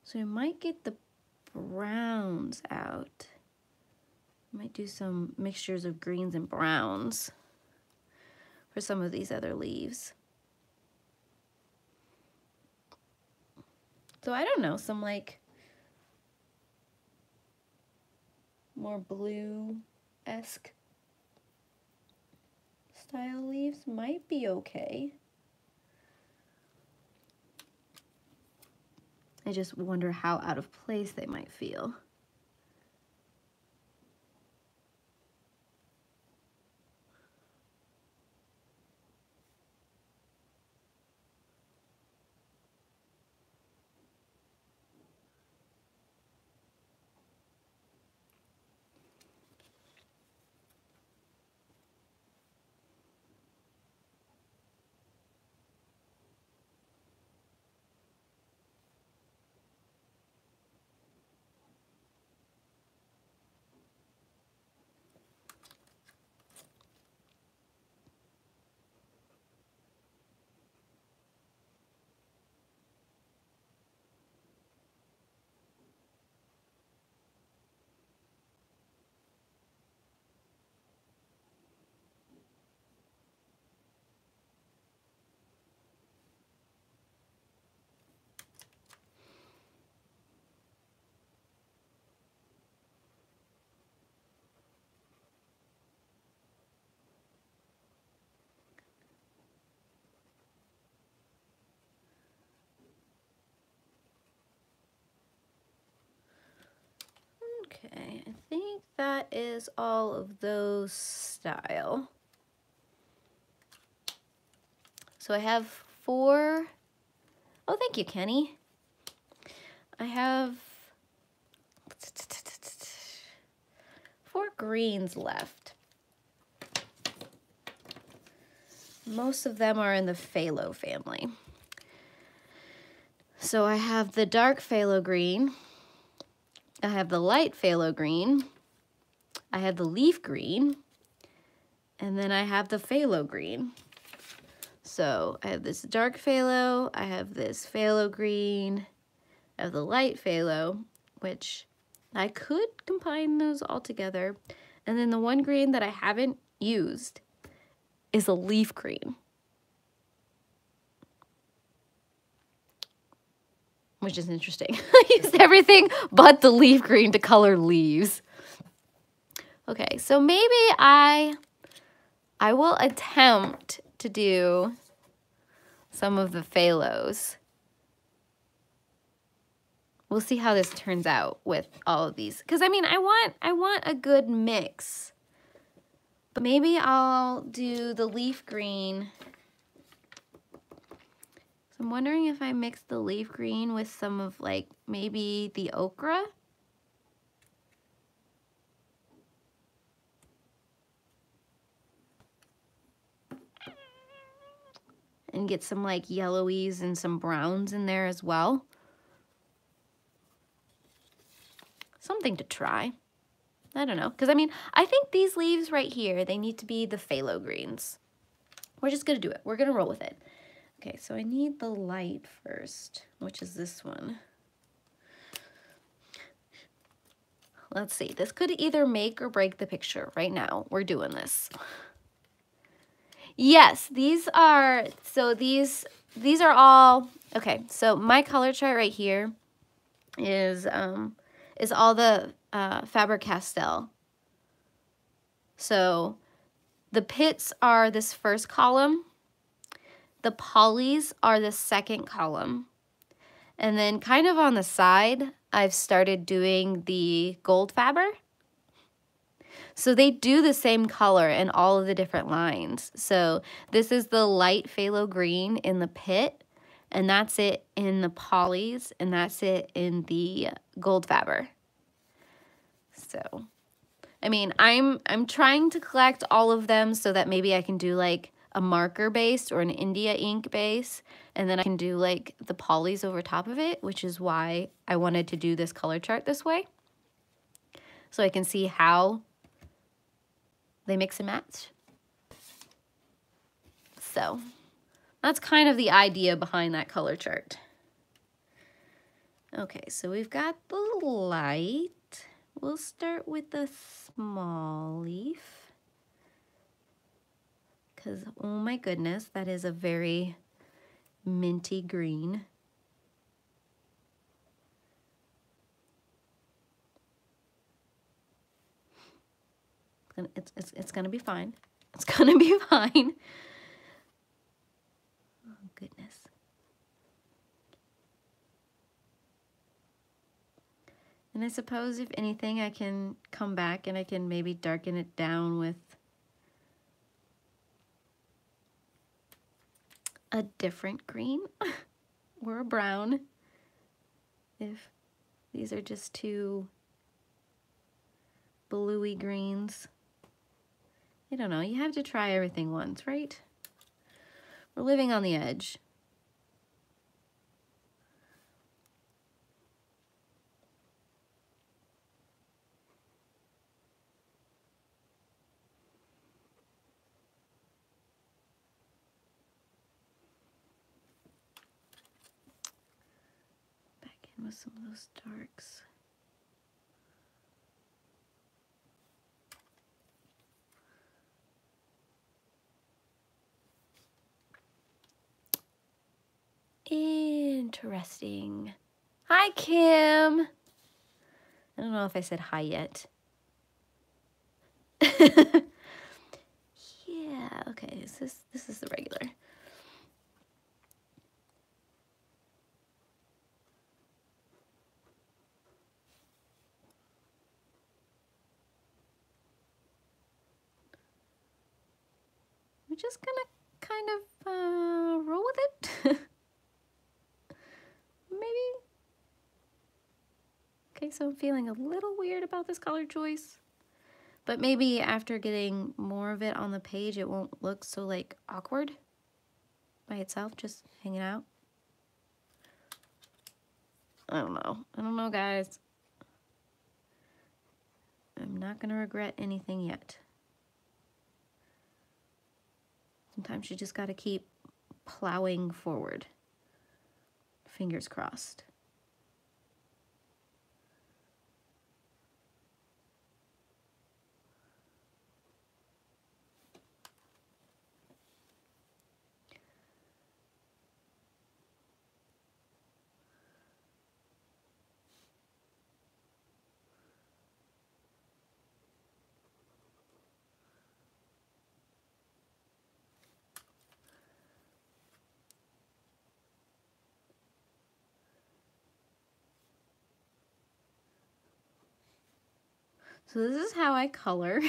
So I might get the browns out. I might do some mixtures of greens and browns for some of these other leaves. So I don't know, some like more blue-esque style leaves might be okay. I just wonder how out of place they might feel. Okay, I think that is all of those style. So I have 4. Oh, thank you, Kenny. I have 4 greens left. Most of them are in the phthalo family. So I have the dark phthalo green. I have the light phthalo green. I have the leaf green. And then I have the phthalo green. So I have this dark phthalo, I have this phthalo green, I have the light phthalo, which I could combine those all together. And then the one green that I haven't used is a leaf green, which is interesting. I used everything but the leaf green to color leaves. Okay, so maybe I will attempt to do some of the phthalos we'll see how this turns out with all of these. Because I mean, I want a good mix. But maybe I'll do the leaf green. So I'm wondering if I mix the leaf green with some of like maybe the ochre. And get some like yellowies and some browns in there as well. Something to try. I don't know, because I mean, I think these leaves right here, they need to be the phthalo greens. We're just gonna do it. We're gonna roll with it. Okay, so I need the light first, which is this one. Let's see, this could either make or break the picture. Right now, we're doing this. Yes, these are all, okay, so my color chart right here is all the Faber-Castell. So the pits are this first column, the polys are the second column, and then kind of on the side, I've started doing the gold Faber. So they do the same color in all of the different lines. So this is the light phthalo green in the pit, and that's it in the polys, and that's it in the gold Faber. So, I mean, I'm trying to collect all of them so that maybe I can do like a marker base or an India ink base, and then I can do like the polys over top of it, which is why I wanted to do this color chart this way. So I can see how they mix and match. So that's kind of the idea behind that color chart. Okay, so we've got the light. We'll start with the small leaf. Because, oh my goodness, that is a very minty green. It's gonna be fine. It's gonna be fine. Oh goodness. And I suppose if anything, I can come back and I can maybe darken it down with a different green or a brown if these are just too bluey greens. I don't know, you have to try everything once, right? We're living on the edge. Back in with some of those darks. Interesting. Hi, Kim. I don't know if I said hi yet. Yeah, okay, this is the regular. We're just gonna kind of roll with it. Maybe. Okay, so I'm feeling a little weird about this color choice, but maybe after getting more of it on the page, it won't look so like awkward by itself, just hanging out. I don't know, guys. I'm not gonna regret anything yet. Sometimes you just gotta keep plowing forward. Fingers crossed. So this is how I color.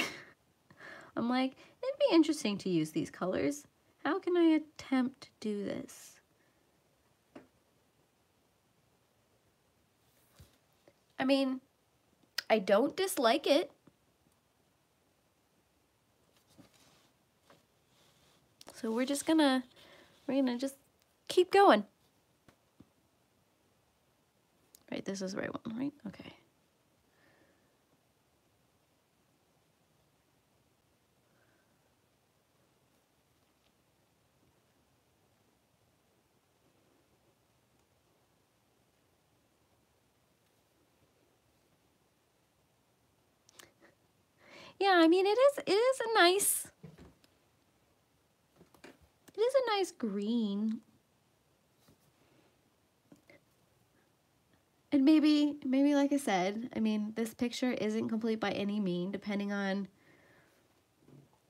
I'm like, it'd be interesting to use these colors. How can I attempt to do this? I mean, I don't dislike it. So we're gonna just keep going. Right, this is the right one, right? Okay. Yeah, I mean, it is a nice green. And maybe like I said, I mean, this picture isn't complete by any means, depending on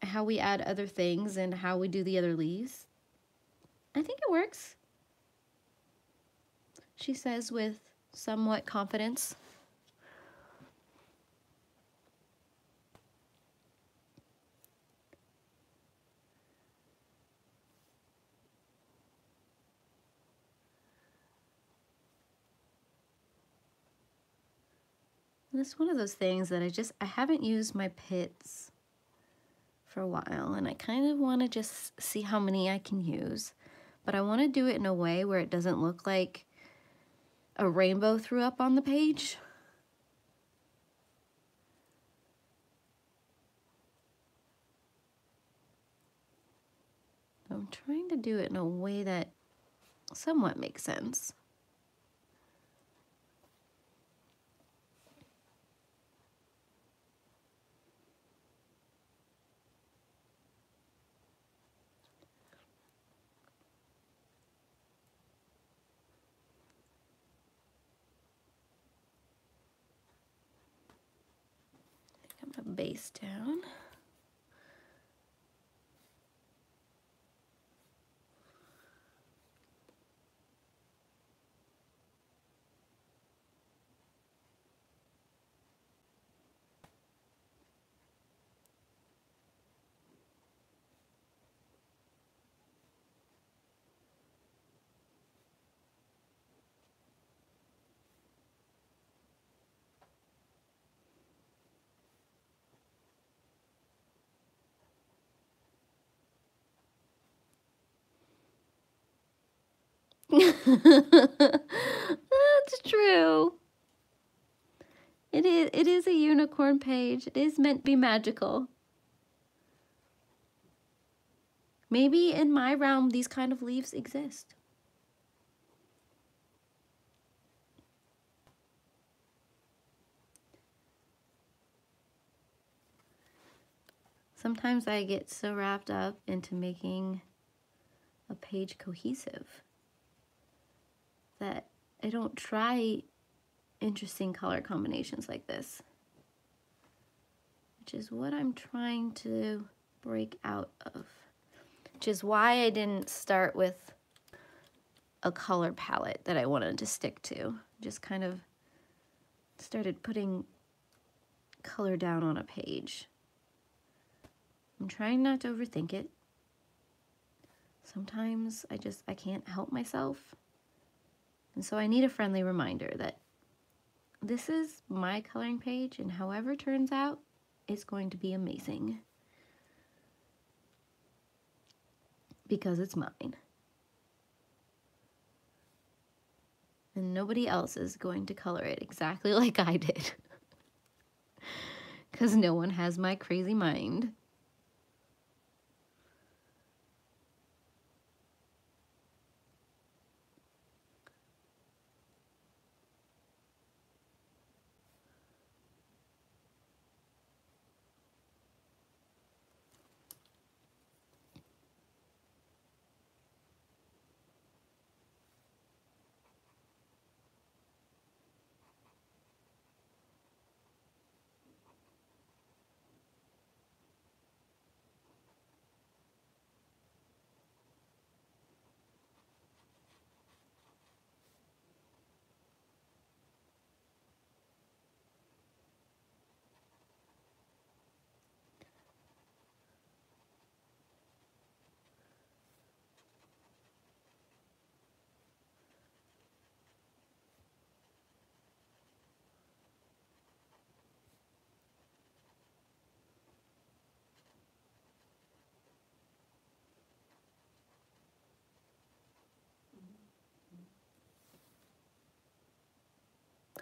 how we add other things and how we do the other leaves. I think it works, she says with somewhat confidence. And it's one of those things that I haven't used my pits for a while, and I kind of want to just see how many I can use, but I want to do it in a way where it doesn't look like a rainbow threw up on the page. I'm trying to do it in a way that somewhat makes sense. I'm gonna base down. That's true. It is a unicorn page. It is meant to be magical. Maybe in my realm these kind of leaves exist. Sometimes I get so wrapped up into making a page cohesive that I don't try interesting color combinations like this, which is what I'm trying to break out of, which is why I didn't start with a color palette that I wanted to stick to. Just kind of started putting color down on a page. I'm trying not to overthink it. Sometimes I can't help myself. And so I need a friendly reminder that this is my coloring page, and however it turns out, it's going to be amazing. Because it's mine. And nobody else is going to color it exactly like I did. Because no one has my crazy mind.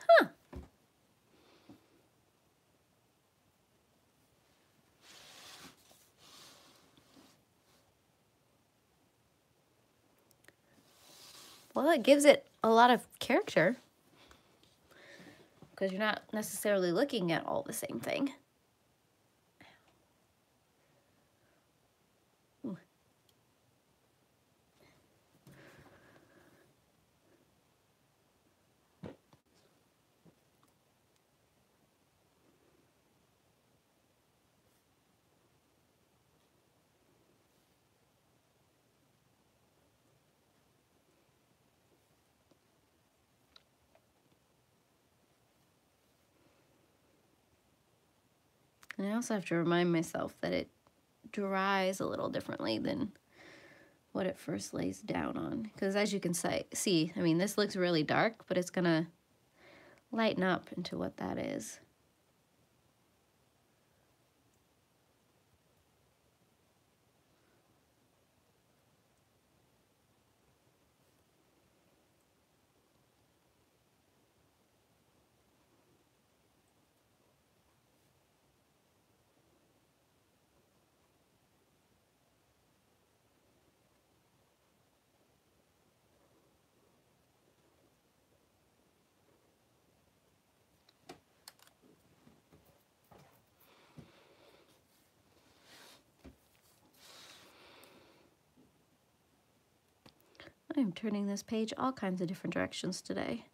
Huh. Well, it gives it a lot of character because you're not necessarily looking at all the same thing. Ooh. And I also have to remind myself that it dries a little differently than what it first lays down on. Because as you can see, I mean, this looks really dark, but it's gonna lighten up into what that is. I'm turning this page all kinds of different directions today.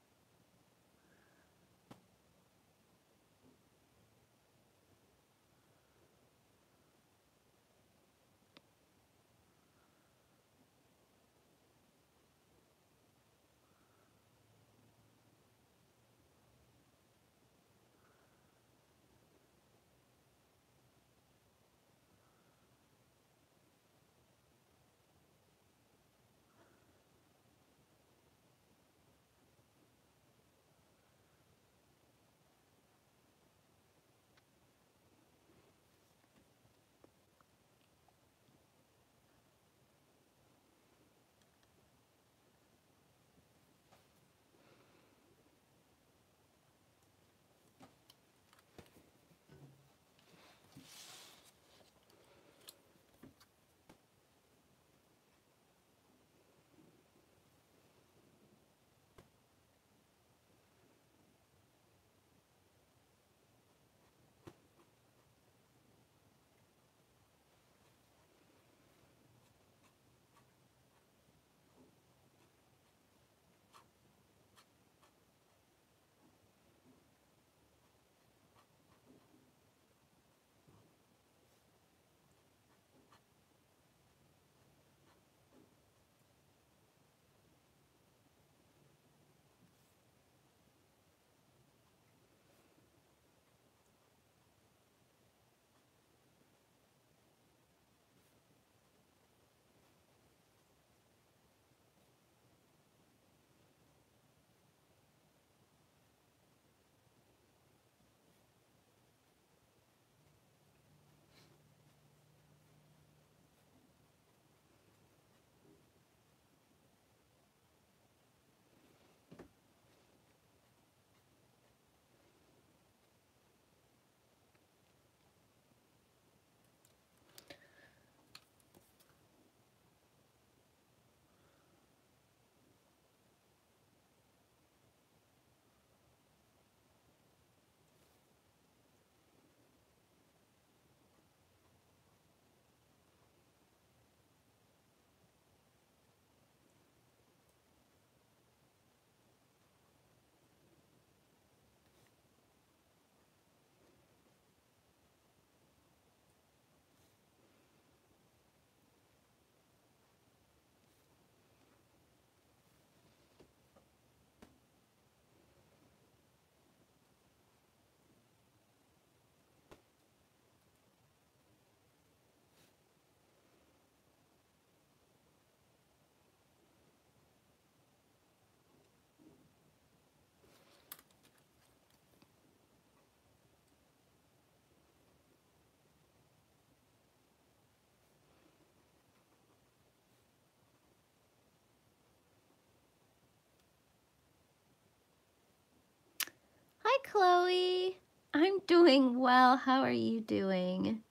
Chloe. I'm doing well. How are you doing?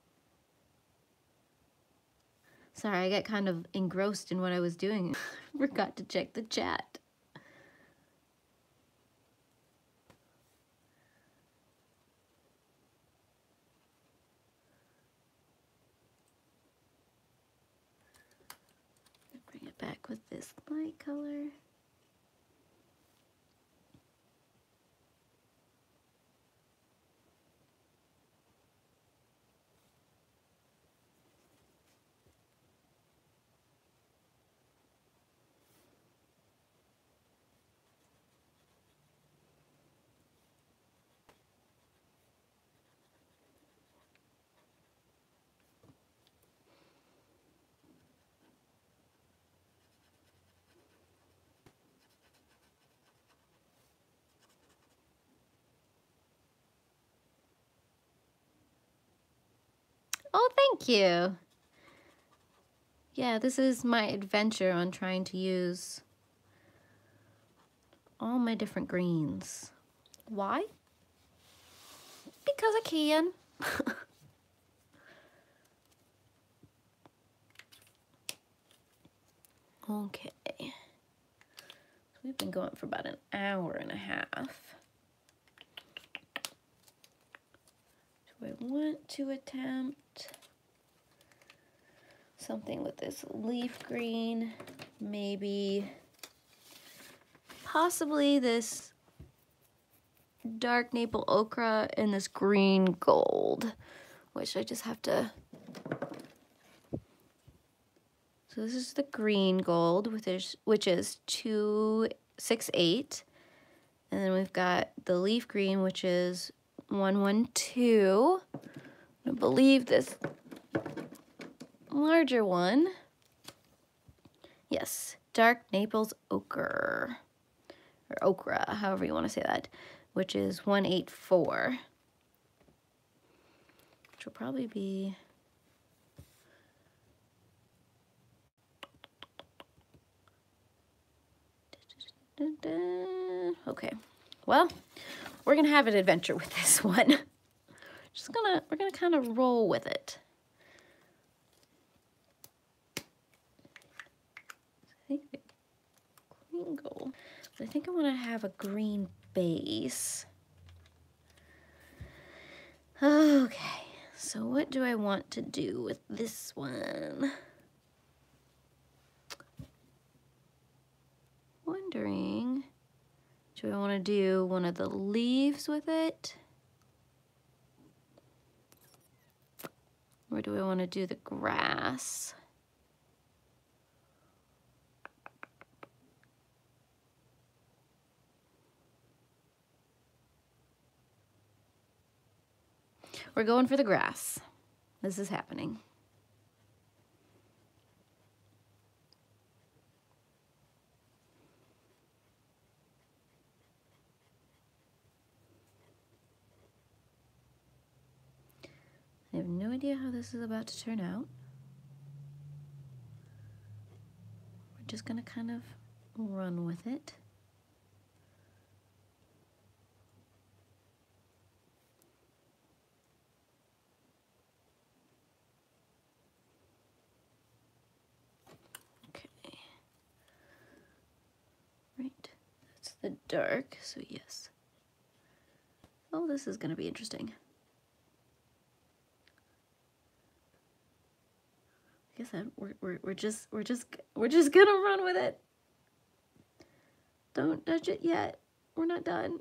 Sorry, I got kind of engrossed in what I was doing. Forgot to check the chat. Bring it back with this light color. Oh, thank you. Yeah, this is my adventure on trying to use all my different greens. Why? Because I can. Okay. So we've been going for about an hour and a half. Do I want to attempt something with this leaf green? Maybe, possibly this dark maple ochre and this green gold, which I just have to. So this is the green gold, which is 268, and then we've got the leaf green, which is 112. I believe this larger one, yes, dark Naples ochre, or ochre, however you want to say that, which is 184, which will probably be okay. Well, we're gonna have an adventure with this one. We're gonna kind of roll with it. I think the green gold, but I think I want to have a green base. Okay, so what do I want to do with this one? Wondering, do I want to do one of the leaves with it? Or do I want to do the grass? We're going for the grass. This is happening. I have no idea how this is about to turn out. We're just gonna kind of run with it. Okay. Right, that's the dark, so yes. Oh, this is gonna be interesting. Like I said, we're just gonna run with it. Don't judge it yet. We're not done.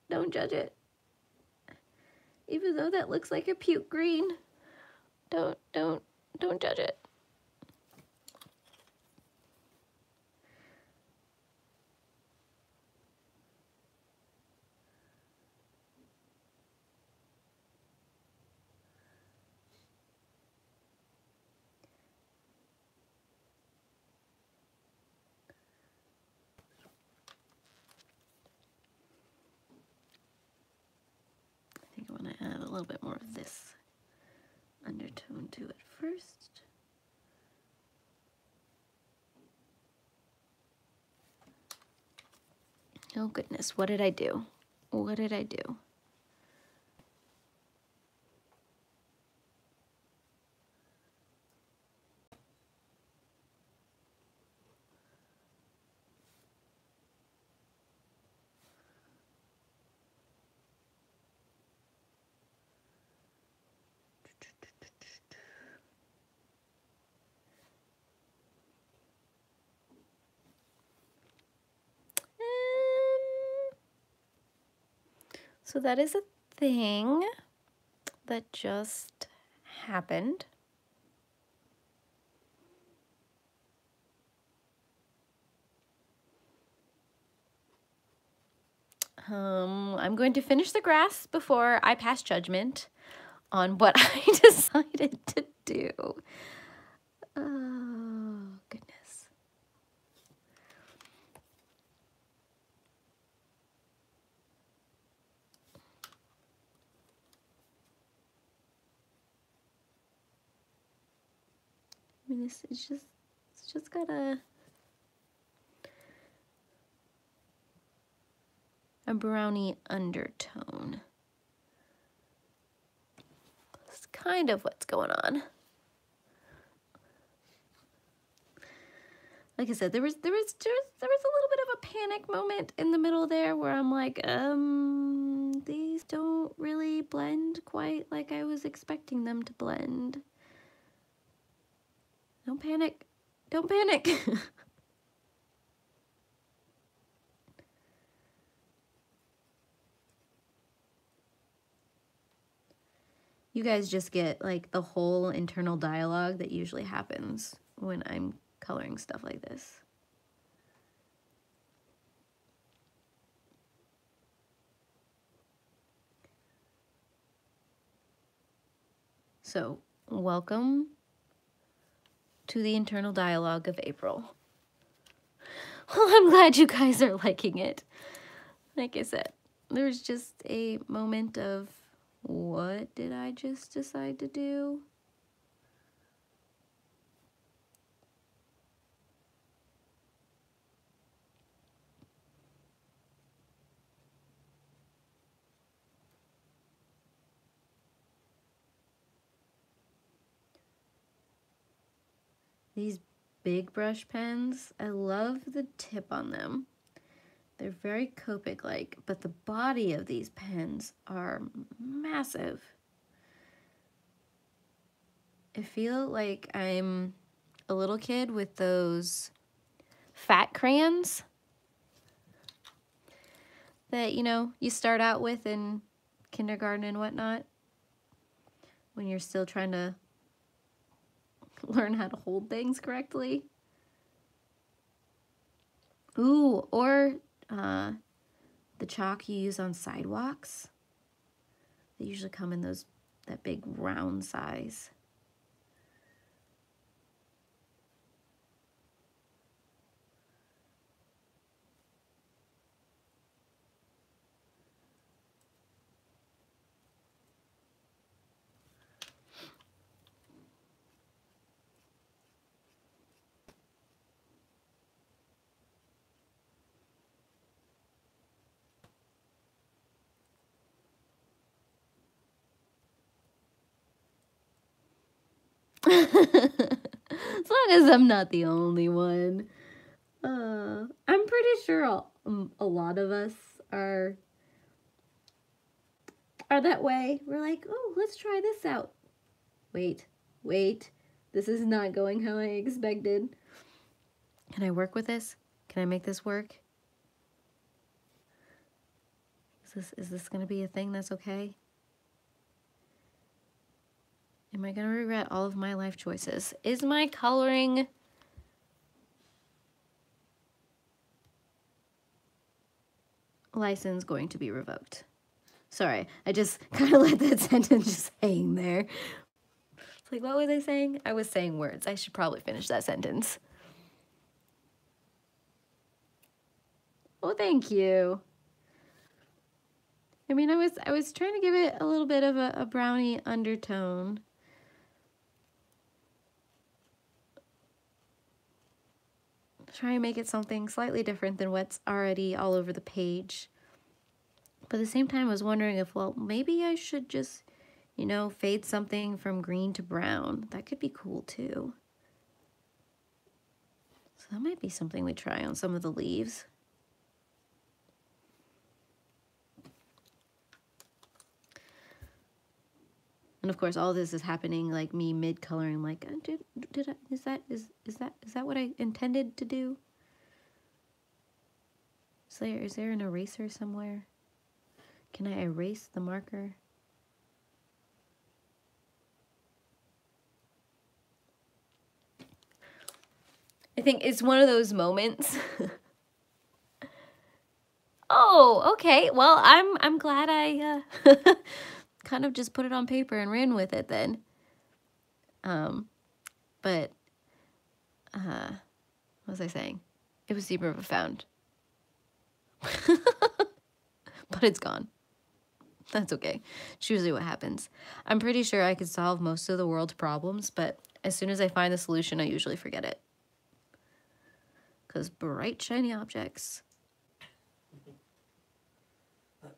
Don't judge it. Even though that looks like a puke green, don't judge it. I think I want to add a little bit more of this undertone to it first. Oh goodness, what did I do? What did I do? So that is a thing that just happened. I'm going to finish the grass before I pass judgment on what I decided to do. Oh, goodness. I mean, it's just got a brownie undertone. That's kind of what's going on. Like I said, there was a little bit of a panic moment in the middle there where I'm like, these don't really blend quite like I was expecting them to blend. Don't panic. Don't panic. You guys just get like the whole internal dialogue that usually happens when I'm coloring stuff like this. So, welcome to the internal dialogue of April. Well, I'm glad you guys are liking it. Like I said, there's just a moment of, what did I just decide to do? These big brush pens, I love the tip on them. They're very Copic-like, but the body of these pens are massive. I feel like I'm a little kid with those fat crayons that, you know, you start out with in kindergarten and whatnot, when you're still trying to learn how to hold things correctly. Ooh, or the chalk you use on sidewalks. They usually come in that big round size. As long as I'm not the only one. I'm pretty sure a lot of us are that way. We're like, oh, let's try this out. Wait, this is not going how I expected. Can I work with this? Can I make this work? Is this gonna be a thing that's okay? Am I gonna regret all of my life choices? Is my coloring license going to be revoked? Sorry, I just kind of let that sentence just hang there. It's like, what was I saying? I was saying words. I should probably finish that sentence. Oh, thank you. I mean, I was trying to give it a little bit of a brownie undertone. Try and make it something slightly different than what's already all over the page. But at the same time, I was wondering if, well, maybe I should just, you know, fade something from green to brown. That could be cool too. So that might be something we try on some of the leaves. And of course, all this is happening like me mid-coloring. Like, did I, is that what I intended to do? Is there an eraser somewhere? Can I erase the marker? I think it's one of those moments. Oh, okay. Well, I'm glad I kind of just put it on paper and ran with it then. But what was I saying? It was super profound. But it's gone. That's okay. It's usually what happens. I'm pretty sure I could solve most of the world's problems, but as soon as I find the solution, I usually forget it. Because bright, shiny objects.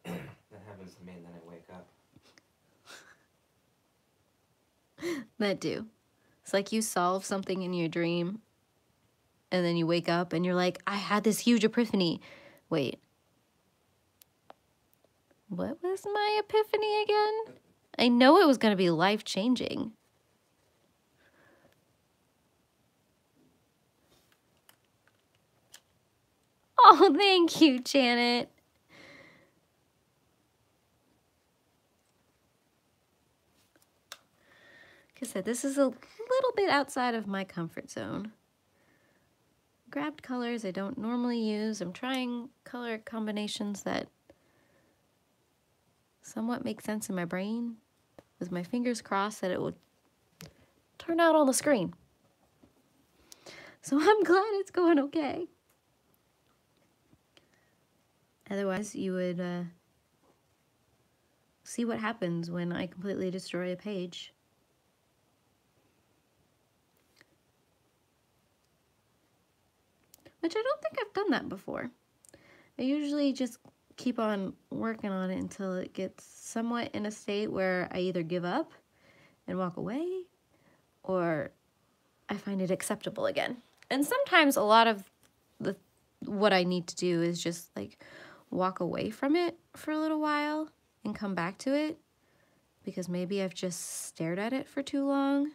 That happens to me, and then I wake up. That do. It's like you solve something in your dream, and then you wake up and you're like, I had this huge epiphany. Wait. What was my epiphany again? I know it was going to be life-changing. Oh, thank you, Janet. Like I said, this is a little bit outside of my comfort zone. Grabbed colors I don't normally use. I'm trying color combinations that somewhat make sense in my brain, with my fingers crossed that it would turn out on the screen. So I'm glad it's going okay. Otherwise, you would see what happens when I completely destroy a page. Which I don't think I've done that before. I usually just keep on working on it until it gets somewhat in a state where I either give up and walk away, or I find it acceptable again. And sometimes a lot of what I need to do is just like walk away from it for a little while and come back to it, because maybe I've just stared at it for too long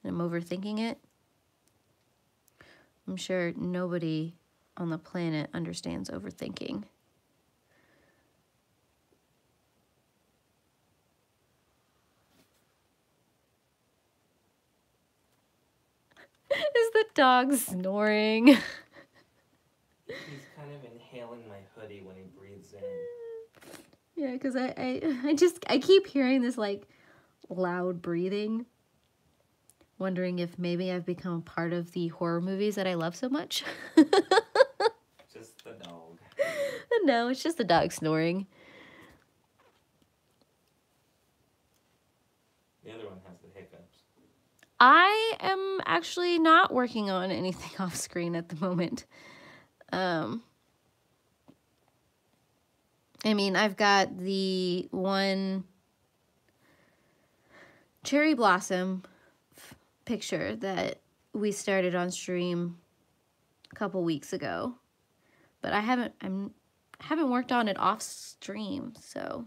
and I'm overthinking it. I'm sure nobody on the planet understands overthinking. Is the dog snoring? He's kind of inhaling my hoodie when he breathes in. Yeah, because I keep hearing this like loud breathing. Wondering if maybe I've become part of the horror movies that I love so much. Just the dog. No, it's just the dog snoring. The other one has the hiccups. I am actually not working on anything off screen at the moment. I mean, I've got the one cherry blossom picture that we started on stream a couple weeks ago, but I haven't worked on it off stream, so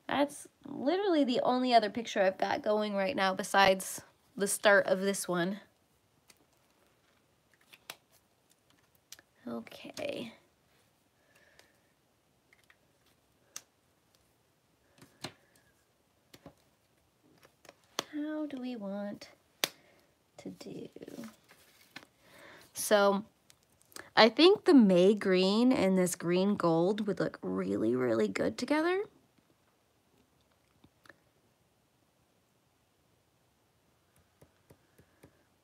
that's literally the only other picture I've got going right now besides the start of this one. Okay. How do we want to do? So I think the May green and this green gold would look really, really good together.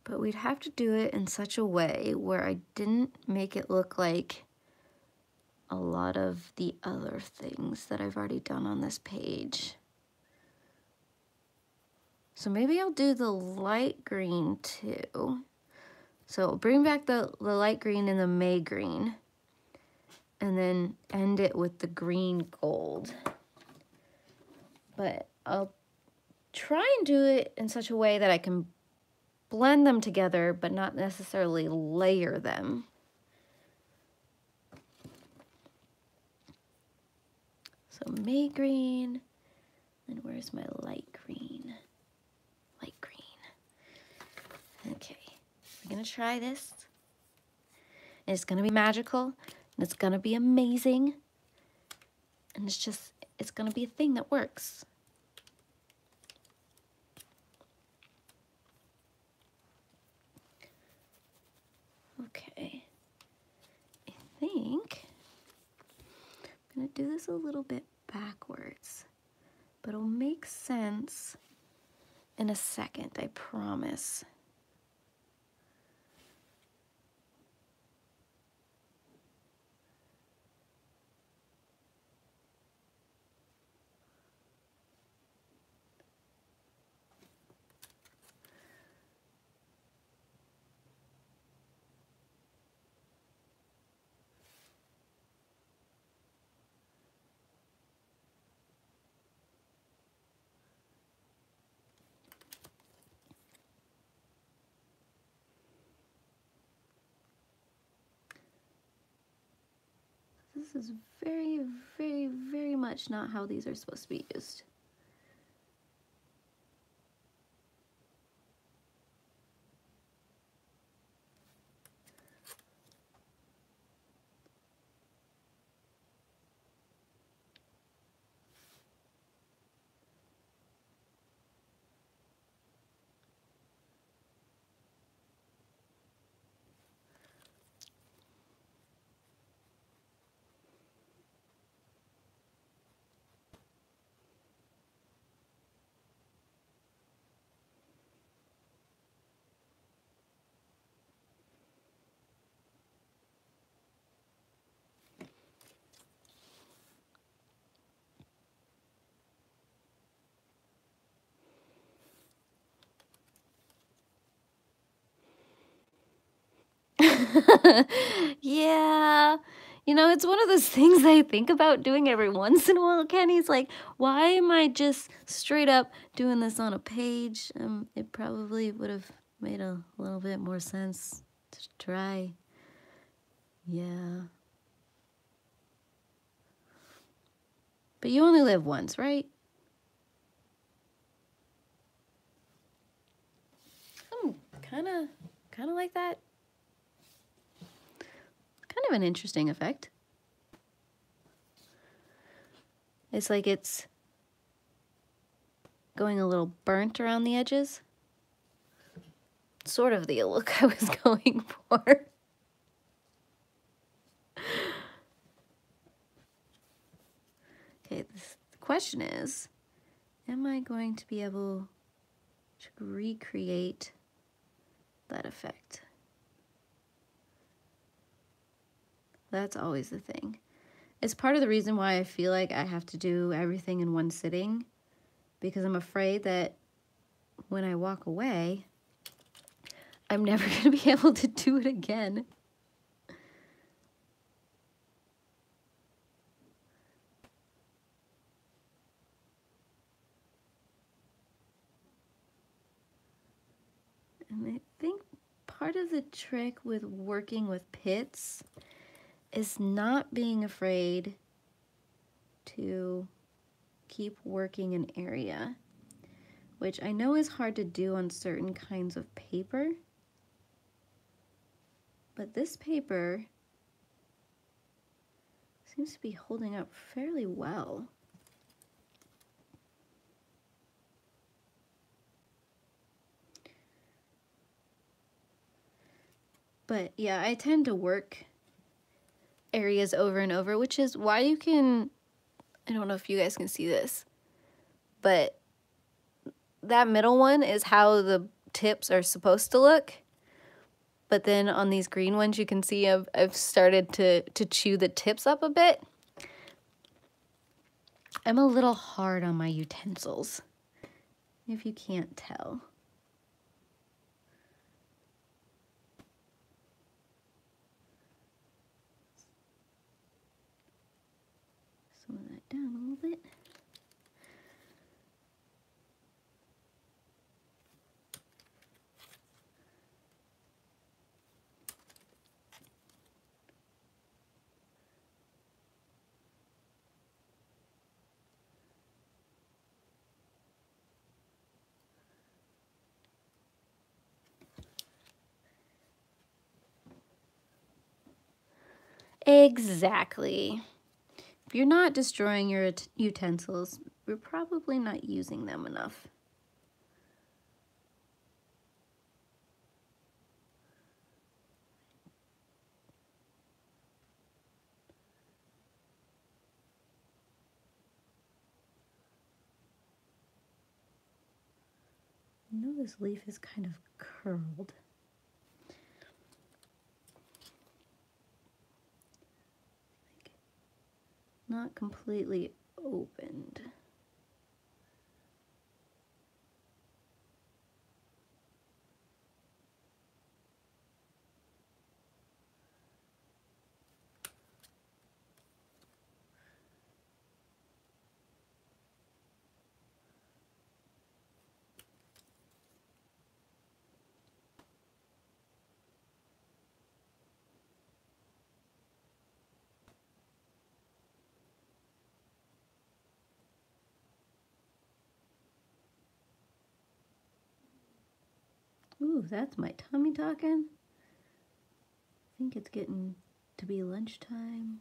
But we'd have to do it in such a way where I didn't make it look like a lot of the other things that I've already done on this page. So maybe I'll do the light green too. So bring back the light green and the May green. and then end it with the green gold. But I'll try and do it in such a way that I can blend them together, but not necessarily layer them. So May green, and where's my light green? Light green. Okay, we're gonna try this. And it's gonna be magical, and it's gonna be amazing. And it's gonna be a thing that works. Okay, I think I'm gonna do this a little bit backwards, but it'll make sense in a second, I promise. This is very, very, very much not how these are supposed to be used. Yeah, you know, it's one of those things I think about doing every once in a while. Kenny's like, why am I just straight up doing this on a page? It probably would have made a little bit more sense to try. Yeah. But you only live once, right? Kind of like that. Kind of an interesting effect. It's like it's going a little burnt around the edges. Sort of the look I was going for. Okay, the question is, am I going to be able to recreate that effect? That's always the thing. It's part of the reason why I feel like I have to do everything in one sitting, because I'm afraid that when I walk away, I'm never going to be able to do it again. And I think part of the trick with working with pits is not being afraid to keep working an area, which I know is hard to do on certain kinds of paper. But this paper seems to be holding up fairly well. But yeah, I tend to work areas over and over, which is why you can, I don't know if you guys can see this, but that middle one is how the tips are supposed to look. But then on these green ones, you can see I've started to chew the tips up a bit. I'm a little hard on my utensils, if you can't tell. some of that down a little bit. Exactly. If you're not destroying your utensils, you're probably not using them enough. I know this leaf is kind of curled. Not completely opened. Ooh, that's my tummy talking. I think it's getting to be lunchtime.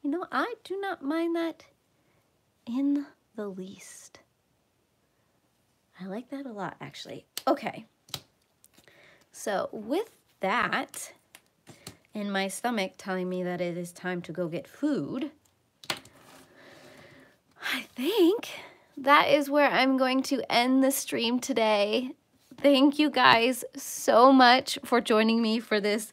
You know, I do not mind that in the least. I like that a lot, actually. Okay. So with that, and my stomach telling me that it is time to go get food, I think that is where I'm going to end the stream today. Thank you guys so much for joining me for this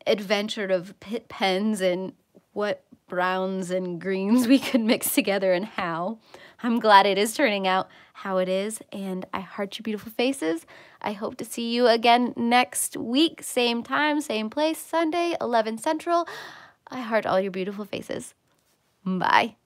adventure of PITT pens and what browns and greens we could mix together and how. I'm glad it is turning out how it is, and I heart your beautiful faces. I hope to see you again next week, same time, same place, Sunday, 11 Central. I heart all your beautiful faces. Bye.